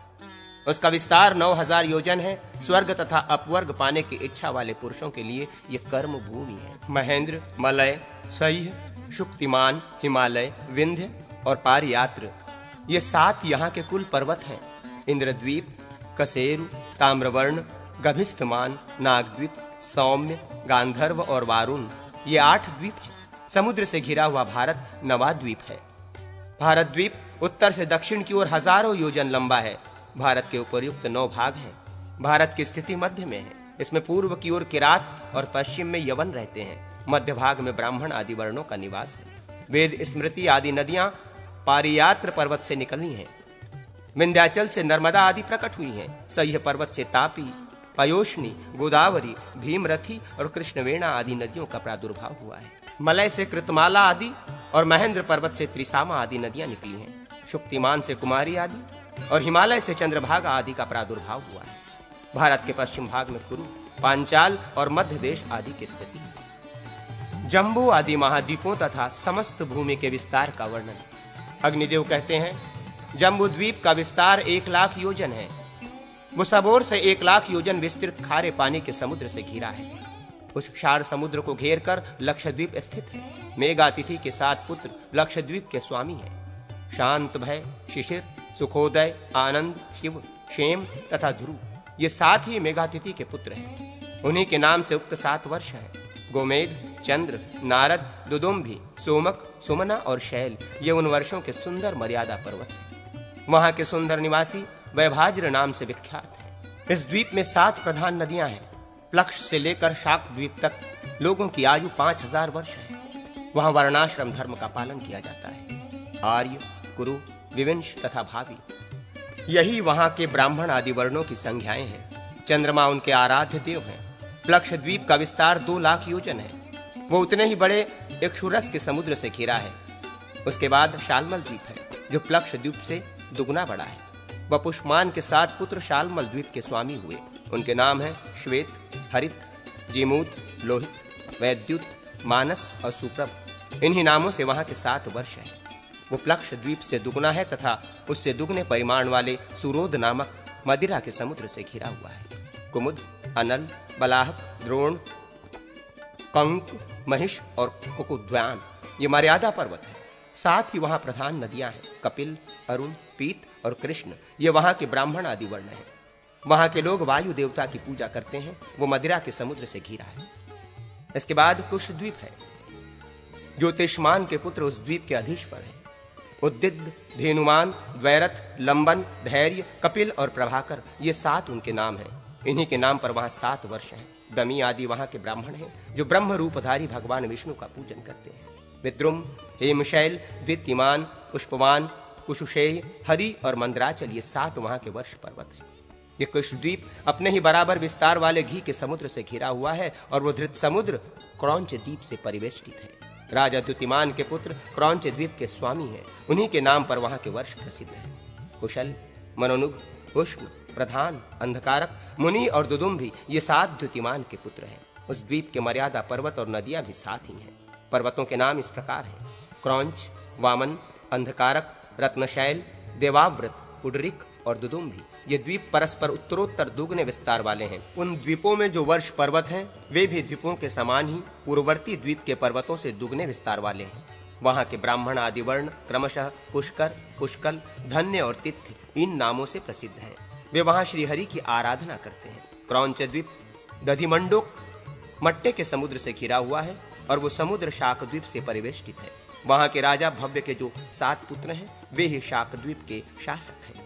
उसका विस्तार 9000 योजन है। स्वर्ग तथा अपवर्ग पाने की इच्छा वाले पुरुषों के लिए यह कर्म भूमि है। महेंद्र, मलय, सह्य, शुक्तिमान, हिमालय, विंध्य और पारियात्र ये 7 यहाँ के कुल पर्वत हैं। इंद्रद्वीप, कसेरु, ताम्रवर्ण, गभिष्ठमान, नागद्वीप, सौम्य, गांधर्व और वारुण ये 8 द्वीप हैं। समुद्र से घिरा हुआ भारत 9वां द्वीप है। भारत द्वीप उत्तर से दक्षिण की ओर हजारों योजन लंबा है। भारत के उपर्युक्त 9 भाग हैं। भारत की स्थिति मध्य में है। इसमें पूर्व की ओर किरात और पश्चिम में यवन रहते हैं। मध्य भाग में ब्राह्मण आदि वर्णों का निवास है। वेद, स्मृति आदि नदियां पारियात्र पर्वत से निकली हैं। विंध्याचल से नर्मदा आदि प्रकट हुई हैं। सह्य पर्वत से तापी, पयोष्णी, गोदावरी, भीमरथी और कृष्णवेणा आदि नदियों का प्रादुर्भाव हुआ है। मलय से कृतमाला आदि और महेंद्र पर्वत से त्रिसामा आदि नदियां निकली हैं। शुक्तिमान से कुमारी आदि और हिमालय से चंद्रभागा आदि का प्रादुर्भाव हुआ है। भारत के पश्चिम भाग में कुरु, पांचाल और मध्य देश आदि की स्थिति है। जम्बू आदि महाद्वीपों तथा समस्त भूमि के विस्तार का वर्णन। अग्निदेव कहते हैं, जम्बू द्वीप का विस्तार 1,00,000 योजन है। वो सब ओर से 1,00,000 योजन विस्तृत खारे पानी के समुद्र से घिरा है। उस क्षार समुद्र को घेर कर लक्षद्वीप स्थित है। मेघातिथि के 7 पुत्र लक्षद्वीप के स्वामी हैं। शांत भय, शिशिर, सुखोदय, आनंद, शिव, क्षेम तथा ध्रुव, ये 7 ही मेघातिथि के पुत्र हैं। उन्हीं के नाम से उक्त 7 वर्ष हैं। गोमेध, चंद्र, नारद, दुदुम्भी, सोमक, सुमना और शैल, ये उन वर्षों के सुंदर मर्यादा पर्वत हैं। वहां के सुंदर निवासी वैभाज्र नाम से विख्यात हैं। इस द्वीप में 7 प्रधान नदियां हैं। प्लक्ष से लेकर शाक द्वीप तक लोगों की आयु 5000 वर्ष है। वहां वर्णाश्रम धर्म का पालन किया जाता है। आर्य, कुरु, विविंश तथा भावी, यही वहां के ब्राह्मण आदि वर्णों की संज्ञाएं हैं। चंद्रमा उनके आराध्य देव हैं। प्लक्ष द्वीप का विस्तार 2 लाख योजन है। वो उतने ही बड़े इक्षुरस के समुद्र से घिरा है। उसके बाद शालमल द्वीप है, जो प्लक्ष द्वीप से दुगना बड़ा है। वह पुष्मान के 7 पुत्र शालमल द्वीप के स्वामी हुए। उनके नाम हैं श्वेत, हरित, जीमूत, लोहित, वैद्युत, मानस और सुप्रभ। इन्हीं नामों से वहां के 7 वर्ष हैं। वो प्लक्ष द्वीप से दुगना है तथा उससे दुगने परिमाण वाले सुरोध नामक मदिरा के समुद्र से घिरा हुआ है। कुमुद, अनल, बलाहक, द्रोण, कंक, महिष और कुकुद्वान, ये मर्यादा पर्वत है। साथ ही वहां प्रधान नदियां हैं। कपिल, अरुण, पीत और कृष्ण, ये वहां के ब्राह्मण आदि वर्ण हैं। वहां के लोग वायु देवता की पूजा करते हैं। वो मदिरा के समुद्र से घिरा है। इसके बाद कुश द्वीप है। ज्योतिष्मान के पुत्र उस द्वीप के अधीश्वर हैं। उद्दिद, धेनुमान, द्वैरथ, लंबन, धैर्य, कपिल और प्रभाकर, ये 7 उनके नाम हैं। इन्हीं के नाम पर वहां 7 वर्ष हैं। दमी आदि वहां के ब्राह्मण हैं, जो ब्रह्म रूपधारी भगवान विष्णु का पूजन करते हैं। विद्रुम, हेमशैल, द्वितीयमान, पुष्पवान, कुशुषेय, हरि और मंदराचल, ये 7 वहां के वर्ष पर्वत हैं। ये कुशद्वीप अपने ही बराबर विस्तार वाले घी के समुद्र से घिरा हुआ है और वो धृत समुद्र क्रौंच द्वीप से परिवेष्टित है। राजा द्युतिमान के पुत्र क्रौंच द्वीप के स्वामी हैं। उन्हीं के नाम पर वहां के वर्ष प्रसिद्ध हैं। कुशल, मनोनुग, उष्ण, प्रधान, अंधकारक, मुनि और दुदुम्भी, ये 7 द्युतिमान के पुत्र हैं। उस द्वीप के मर्यादा पर्वत और नदियां भी 7 ही हैं। पर्वतों के नाम इस प्रकार हैं: क्रौंच, वामन, अंधकारक, रत्नशैल, देवाव्रत, पुडरिक और दुदुम्भी। ये द्वीप परस्पर उत्तरोत्तर दुगने विस्तार वाले हैं। उन द्वीपों में जो वर्ष पर्वत हैं, वे भी द्वीपों के समान ही पूर्ववर्ती द्वीप के पर्वतों से दुगने विस्तार वाले हैं। वहां के ब्राह्मण आदि वर्ण क्रमशः पुष्कर, पुष्कल, धन्य और तिथ्य इन नामों से प्रसिद्ध हैं। वे वहां श्रीहरि की आराधना करते हैं। क्रौंच द्वीप दधिमंडोक मट्टे के समुद्र से घिरा हुआ है और वो समुद्र शाकद्वीप से परिवेष्टित है। वहां के राजा भव्य के जो 7 पुत्र हैं, वे ही शाकद्वीप के शासक हैं।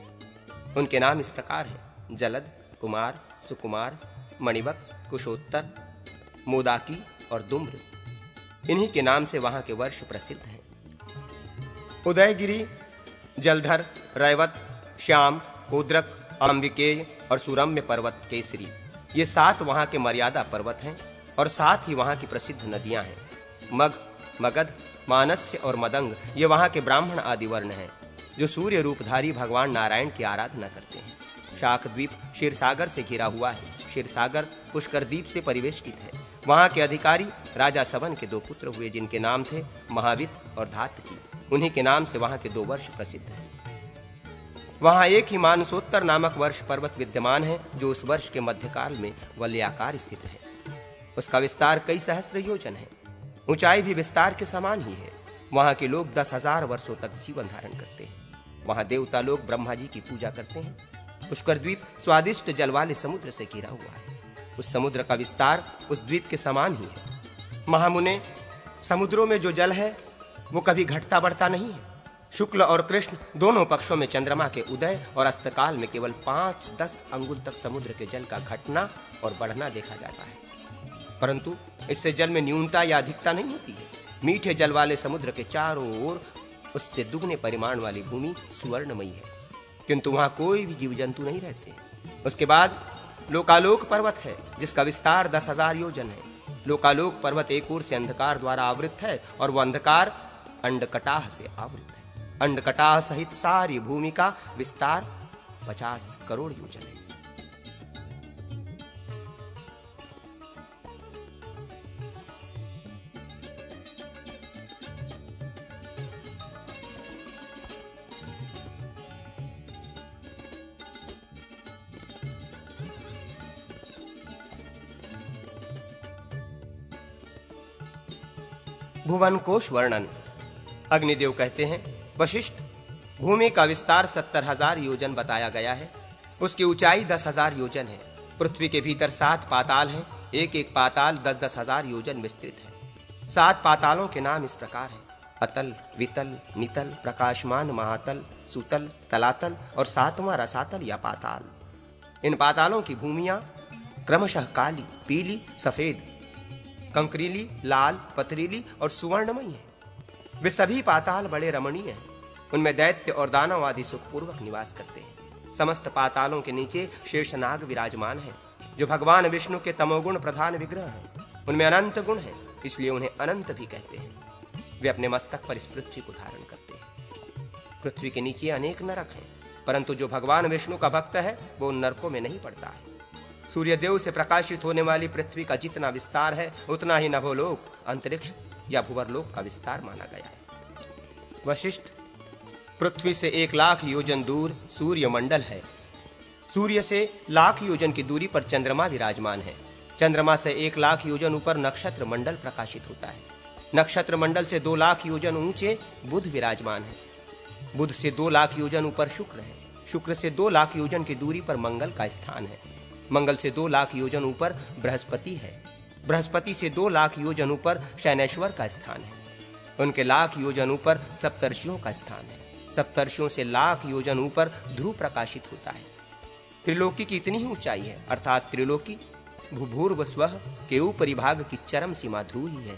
उनके नाम इस प्रकार हैं: जलद, कुमार, सुकुमार, मणिबक, कुशोत्तर, मोदाकी और दुम्र। इन्हीं के नाम से वहां के वर्ष प्रसिद्ध हैं। उदयगिरी, जलधर, रैवत, श्याम, कोद्रक, अंबिकेय और सुरम्य पर्वत केसरी, ये 7 वहां के मर्यादा पर्वत हैं और 7 ही वहां की प्रसिद्ध नदियां हैं। मग, मगध, मानस्य और मदंग, ये वहां के ब्राह्मण आदि वर्ण हैं, जो सूर्य रूपधारी भगवान नारायण की आराधना करते हैं। शाकद्वीप क्षीरसागर से घिरा हुआ है। क्षीरसागर पुष्कर द्वीप से परिवेष्टित है। वहां के अधिकारी राजा सवन के 2 पुत्र हुए, जिनके नाम थे महावित और धातकी। उन्हीं के नाम से वहां के 2 वर्ष प्रसिद्ध हैं। वहां एक ही मानसोत्तर नामक वर्ष पर्वत विद्यमान है, जो उस वर्ष के मध्यकाल में वलयाकार स्थित है। उसका विस्तार कई सहस्त्र योजन है। ऊंचाई भी विस्तार के समान ही है। वहां के लोग 10,000 वर्षों तक जीवन धारण करते हैं। वहां देवता लोग ब्रह्मा जी की पूजा करते हैं। पुष्कर द्वीप स्वादिष्ट जल वाले समुद्र से घिरा हुआ है। उस समुद्र का विस्तार उस द्वीप के समान ही है। महामुने, समुद्रों में जो जल है वो कभी घटता बढ़ता नहीं है। शुक्ल और कृष्ण दोनों पक्षों में चंद्रमा के उदय और अस्तकाल में केवल 5-10 अंगुल तक समुद्र के जल का घटना और बढ़ना देखा जाता है, परंतु इससे जल में न्यूनता या अधिकता नहीं होती है। मीठे जल वाले समुद्र के चारों ओर उससे दुगने परिमाण वाली भूमि सुवर्णमयी है, किंतु वहां कोई भी जीव जंतु नहीं रहते। उसके बाद लोकालोक पर्वत है, जिसका विस्तार 10,000 योजन है। लोकालोक पर्वत एक ओर से अंधकार द्वारा आवृत है और वह अंधकार अंडकटाह से आवृत है। अंडकटाह सहित सारी भूमि का विस्तार 50 करोड़ योजन है। भुवन कोश वर्णन। अग्निदेव कहते हैं, वशिष्ठ, भूमि का विस्तार 70,000 योजन बताया गया है। उसकी ऊंचाई 10,000 योजन है। पृथ्वी के भीतर 7 पाताल हैं। एक एक पाताल 10-10 हजार योजन विस्तृत है। 7 पातालों के नाम इस प्रकार हैं: अतल, वितल, नितल, प्रकाशमान, महातल, सुतल, तलातल और 7वां रसातल या पाताल। इन पातालों की भूमियां क्रमशः काली, पीली, सफेद, कंकरीली, लाल, पथरीली और सुवर्णमयी हैं। वे सभी पाताल बड़े रमणीय हैं। उनमें दैत्य और दानव आदि सुखपूर्वक निवास करते हैं। समस्त पातालों के नीचे शेषनाग विराजमान है, जो भगवान विष्णु के तमोगुण प्रधान विग्रह हैं। उनमें अनंत गुण हैं, इसलिए उन्हें अनंत भी कहते हैं। वे अपने मस्तक पर इस पृथ्वी को धारण करते हैं। पृथ्वी के नीचे अनेक नरक हैं, परंतु जो भगवान विष्णु का भक्त है वो उन नरकों में नहीं पड़ता है। सूर्यदेव से प्रकाशित होने वाली पृथ्वी का जितना विस्तार है, उतना ही नभोलोक, अंतरिक्ष या भुवरलोक का विस्तार माना गया है। वशिष्ठ, पृथ्वी से 1,00,000 योजन दूर सूर्य मंडल है। सूर्य से 1,00,000 योजन की दूरी पर चंद्रमा विराजमान है। चंद्रमा से 1,00,000 योजन ऊपर नक्षत्र मंडल प्रकाशित होता है। नक्षत्र मंडल से 2,00,000 योजन ऊंचे बुध विराजमान है। बुध से 2,00,000 योजन ऊपर शुक्र है। शुक्र से 2,00,000 योजन की दूरी पर मंगल का स्थान है। मंगल से 2,00,000 योजन ऊपर बृहस्पति है। बृहस्पति से 2,00,000 योजन ऊपर शनैश्वर का स्थान है। उनके 1,00,000 योजन ऊपर सप्तर्षियों का स्थान है। सप्तर्षियों से 1,00,000 योजन ऊपर ध्रुव प्रकाशित होता है। त्रिलोकी की इतनी ही ऊंचाई है, अर्थात त्रिलोकी भूभूर्व स्वः के ऊपरी भाग की चरम सीमा ध्रुव ही है।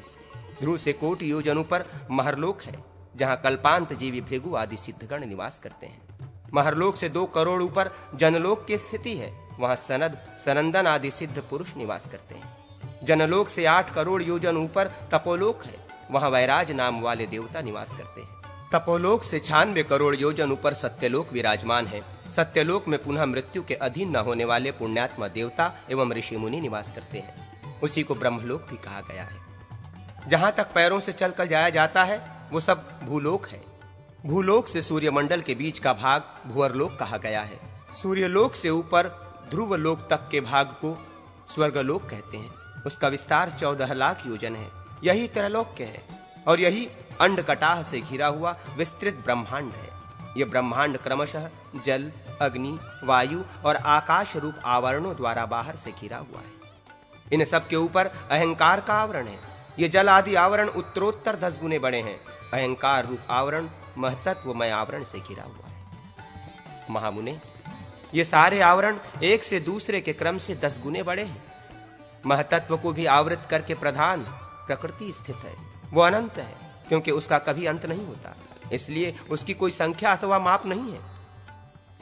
ध्रुव से कोटि योजन ऊपर महरलोक है, जहां कल्पांत जीवी भृगु आदि सिद्धगण निवास करते हैं। महरलोक से 2 करोड़ ऊपर जनलोक की स्थिति है, वहां सनद, सनंदन आदि सिद्ध पुरुष निवास करते हैं। जनलोक से 8 करोड़ योजन ऊपर तपोलोक है, वहां वैराज नाम वाले देवता निवास करते हैं। तपोलोक से 96 करोड़ योजन ऊपर सत्यलोक विराजमान है। सत्यलोक में पुनः मृत्यु के अधीन न होने वाले पुण्यात्मा देवता एवं ऋषि मुनि निवास करते हैं। उसी को ब्रह्मलोक भी कहा गया है। जहां तक पैरों से चलकर जाया जाता है वो सब भूलोक है। भूलोक से सूर्यमंडल के बीच का भाग भुवरलोक कहा गया है। सूर्यलोक से ऊपर ध्रुवलोक तक के भाग को स्वर्गलोक कहते हैं। उसका विस्तार 14,00,000 योजन है। यही त्रैलोक्य है और यही अंडकटाह से घिरा हुआ विस्तृत ब्रह्मांड है। यह ब्रह्मांड क्रमशः जल, अग्नि, वायु और आकाश रूप आवरणों द्वारा बाहर से घिरा हुआ है। इन सब के ऊपर अहंकार का आवरण है। ये जल आदि आवरण उत्तरोत्तर 10 गुने बड़े हैं। अहंकार रूप आवरण महतत्वमय आवरण से घिरा हुआ है। महामुने, ये सारे आवरण एक से दूसरे के क्रम से 10 गुने बड़े हैं। महतत्व को भी आवृत करके प्रधान प्रकृति स्थित है। वो अनंत है, क्योंकि उसका कभी अंत नहीं होता, इसलिए उसकी कोई संख्या अथवा माप नहीं है।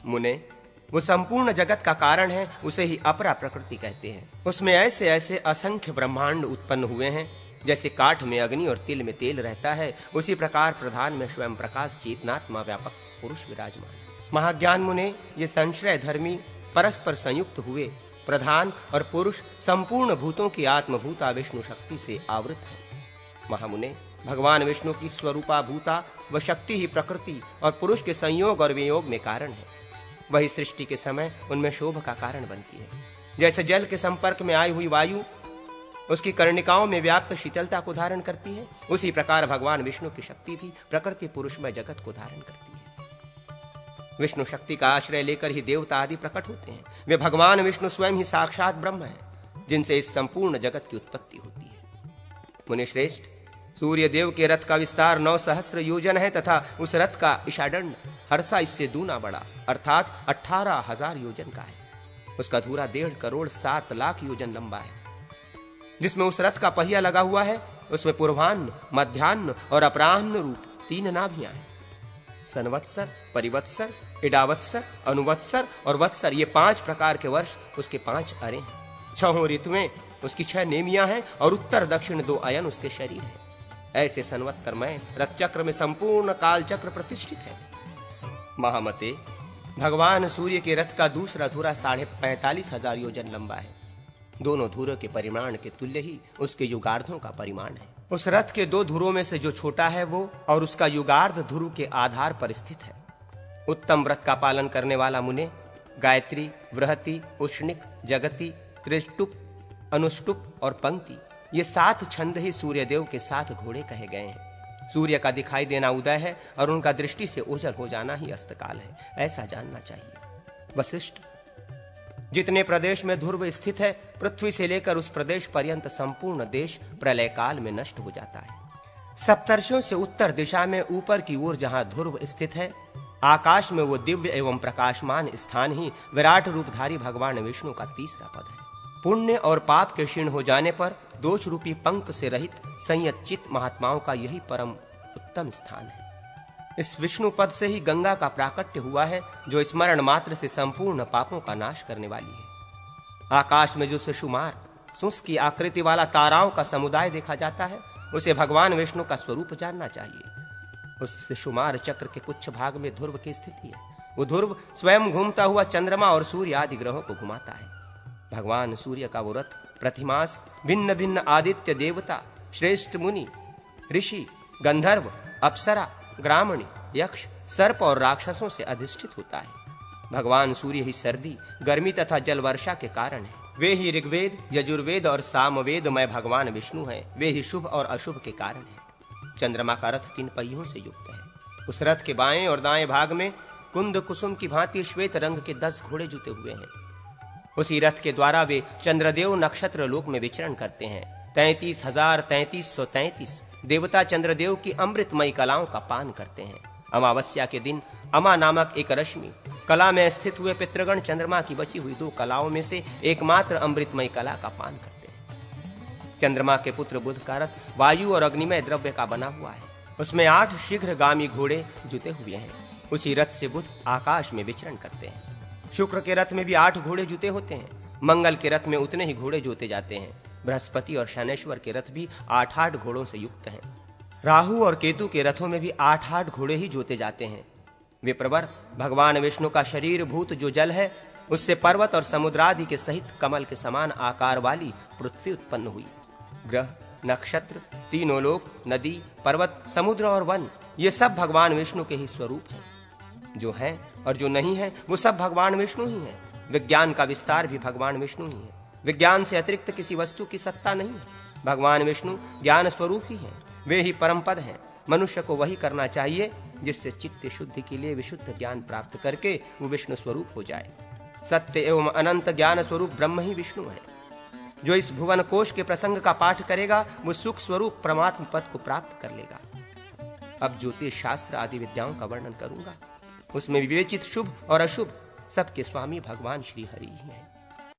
मुने, वो संपूर्ण जगत का कारण है, उसे ही अपरा प्रकृति कहते हैं। उसमें ऐसे ऐसे असंख्य ब्रह्मांड उत्पन्न हुए हैं। जैसे काठ में अग्नि और तिल में तेल रहता है, उसी प्रकार प्रधान में स्वयं प्रकाश चेतनात्मा व्यापक पुरुष विराजमान। महाज्ञान मुने, ये संश्रय धर्मी परस्पर संयुक्त हुए प्रधान और पुरुष संपूर्ण भूतों की आत्मभूता विष्णु शक्ति से आवृत है। महामुने, भगवान विष्णु की स्वरूपा भूता व शक्ति ही प्रकृति और पुरुष के संयोग और वियोग में कारण है। वही सृष्टि के समय उनमें शोभ का कारण बनती है। जैसे जल के संपर्क में आई हुई वायु उसकी कर्णिकाओं में व्याप्त शीतलता को धारण करती है, उसी प्रकार भगवान विष्णु की शक्ति भी प्रकृति पुरुष में जगत को धारण करती है। विष्णु शक्ति का आश्रय लेकर ही देवता आदि प्रकट होते हैं। वे भगवान विष्णु स्वयं ही साक्षात ब्रह्म हैं, जिनसे इस संपूर्ण जगत की उत्पत्ति होती है। मुनिश्रेष्ठ, सूर्य देव के रथ का विस्तार 9 सहस्र योजन है तथा उस रथ का इषादंड हर्षा इससे दूना बड़ा, अर्थात 18,000 योजन का है। उसका धूरा 1.5 करोड़ 7 लाख योजन लंबा है। जिसमें उस रथ का पहिया लगा हुआ है, उसमें पूर्वाह्न, मध्याह्न और अपराह्न रूप 3 नाभियां हैं। संवत्सर, परिवत्सर, इडावत्सर, अनुवत्सर और वत्सर, ये 5 प्रकार के वर्ष उसके 5 अरे हैं। 6 ऋतुएं उसकी 6 नेमियां हैं और उत्तर दक्षिण 2 अयन उसके शरीर हैं। ऐसे संवत्सरमय रथ चक्र में संपूर्ण काल चक्र प्रतिष्ठित है। महामते, भगवान सूर्य के रथ का दूसरा धुरा 45,000 योजन लंबा है। दोनों धुरों के परिमाण के तुल्य ही उसके युगार्धों का परिमाण है। उस रथ के 2 धुरों में से जो छोटा है वो और उसका युगार्ध ध्रुव के आधार पर स्थित है। उत्तम व्रत का पालन करने वाला मुने गायत्री, वृहति, उष्णिक, जगति, त्रिष्टुप, अनुष्टुप और पंक्ति ये 7 छंद ही सूर्यदेव के 7 घोड़े कहे गए हैं। सूर्य का दिखाई देना उदय है और उनका दृष्टि से ओझल हो जाना ही अस्तकाल है, ऐसा जानना चाहिए। वशिष्ठ, जितने प्रदेश में ध्रुव स्थित है, पृथ्वी से लेकर उस प्रदेश पर्यंत संपूर्ण देश प्रलय काल में नष्ट हो जाता है। सप्तर्षियों से उत्तर दिशा में ऊपर की ओर जहां ध्रुव स्थित है, आकाश में वो दिव्य एवं प्रकाशमान स्थान ही विराट रूपधारी भगवान विष्णु का तीसरा पद है। पुण्य और पाप के क्षीण हो जाने पर दोष रूपी पंख से रहित संयत चित्त महात्माओं का यही परम उत्तम स्थान है। इस विष्णु पद से ही गंगा का प्राकट्य हुआ है, जो स्मरण मात्र से संपूर्ण पापों का नाश करने वाली है। आकाश में जो सुषुमार सुस की आकृति वाला ताराओं का समुदाय देखा जाता है, उसे भगवान विष्णु का स्वरूप जानना चाहिए। उस सुषुमार चक्र के कुछ भाग में ध्रुव की स्थिति है। वो ध्रुव स्वयं घूमता हुआ चंद्रमा और सूर्य आदि ग्रहों को घुमाता है। भगवान सूर्य का वो रथ प्रतिमास भिन्न भिन्न आदित्य देवता, श्रेष्ठ मुनि, ऋषि, गंधर्व, अप्सरा, ग्रामणी, यक्ष, सर्प और राक्षसों से अधिष्ठित होता है। भगवान सूर्य ही सर्दी, गर्मी तथा जल वर्षा के कारण है। वे ही ऋग्वेद, यजुर्वेद और सामवेद में भगवान विष्णु हैं। वे ही शुभ और अशुभ के कारण हैं। चंद्रमा का रथ 3 पहियों से युक्त है। उस रथ के बाएं और दाएं भाग में कुंद कुसुम की भांति श्वेत रंग के 10 घोड़े जुते हुए हैं। उसी रथ के द्वारा वे चंद्रदेव नक्षत्र लोक में विचरण करते हैं। 33,3333 देवता चंद्रदेव की अमृतमयी कलाओं का पान करते हैं। अमावस्या के दिन अमा नामक एक रश्मि कला में स्थित हुए पितृगण चंद्रमा की बची हुई 2 कलाओं में से एकमात्र अमृतमयी कला का पान करते हैं। चंद्रमा के पुत्र बुध का रथ वायु और अग्निमय द्रव्य का बना हुआ है। उसमें 8 शीघ्रगामी घोड़े जुते हुए हैं। उसी रथ से बुध आकाश में विचरण करते हैं। शुक्र के रथ में भी 8 घोड़े जुते होते हैं। मंगल के रथ में उतने ही घोड़े जोते जाते हैं। बृहस्पति और शनैश्वर के रथ भी 8-8 घोड़ों से युक्त हैं। राहु और केतु के रथों में भी 8-8 घोड़े ही जोते जाते हैं। विप्रवर, भगवान विष्णु का शरीर भूत जो जल है, उससे पर्वत और समुद्र आदि के सहित कमल के समान आकार वाली पृथ्वी उत्पन्न हुई। ग्रह, नक्षत्र, तीनों लोक, नदी, पर्वत, समुद्र और वन, ये सब भगवान विष्णु के ही स्वरूप हैं। जो है और जो नहीं है वो सब भगवान विष्णु ही है। विज्ञान का विस्तार भी भगवान विष्णु ही है। विज्ञान से अतिरिक्त किसी वस्तु की सत्ता नहीं है। भगवान विष्णु ज्ञान स्वरूप ही है। वे ही परम पद हैं। मनुष्य को वही करना चाहिए जिससे चित्त शुद्धि के लिए विशुद्ध ज्ञान प्राप्त करके वो विष्णु स्वरूप हो जाए। सत्य एवं अनंत ज्ञान स्वरूप ब्रह्म ही विष्णु है। जो इस भुवन कोश के प्रसंग का पाठ करेगा वो सुख स्वरूप परमात्म पद को प्राप्त कर लेगा। अब ज्योतिष शास्त्र आदि विद्याओं का वर्णन करूंगा। उसमें विवेचित शुभ और अशुभ सबके स्वामी भगवान श्री हरि ही हैं।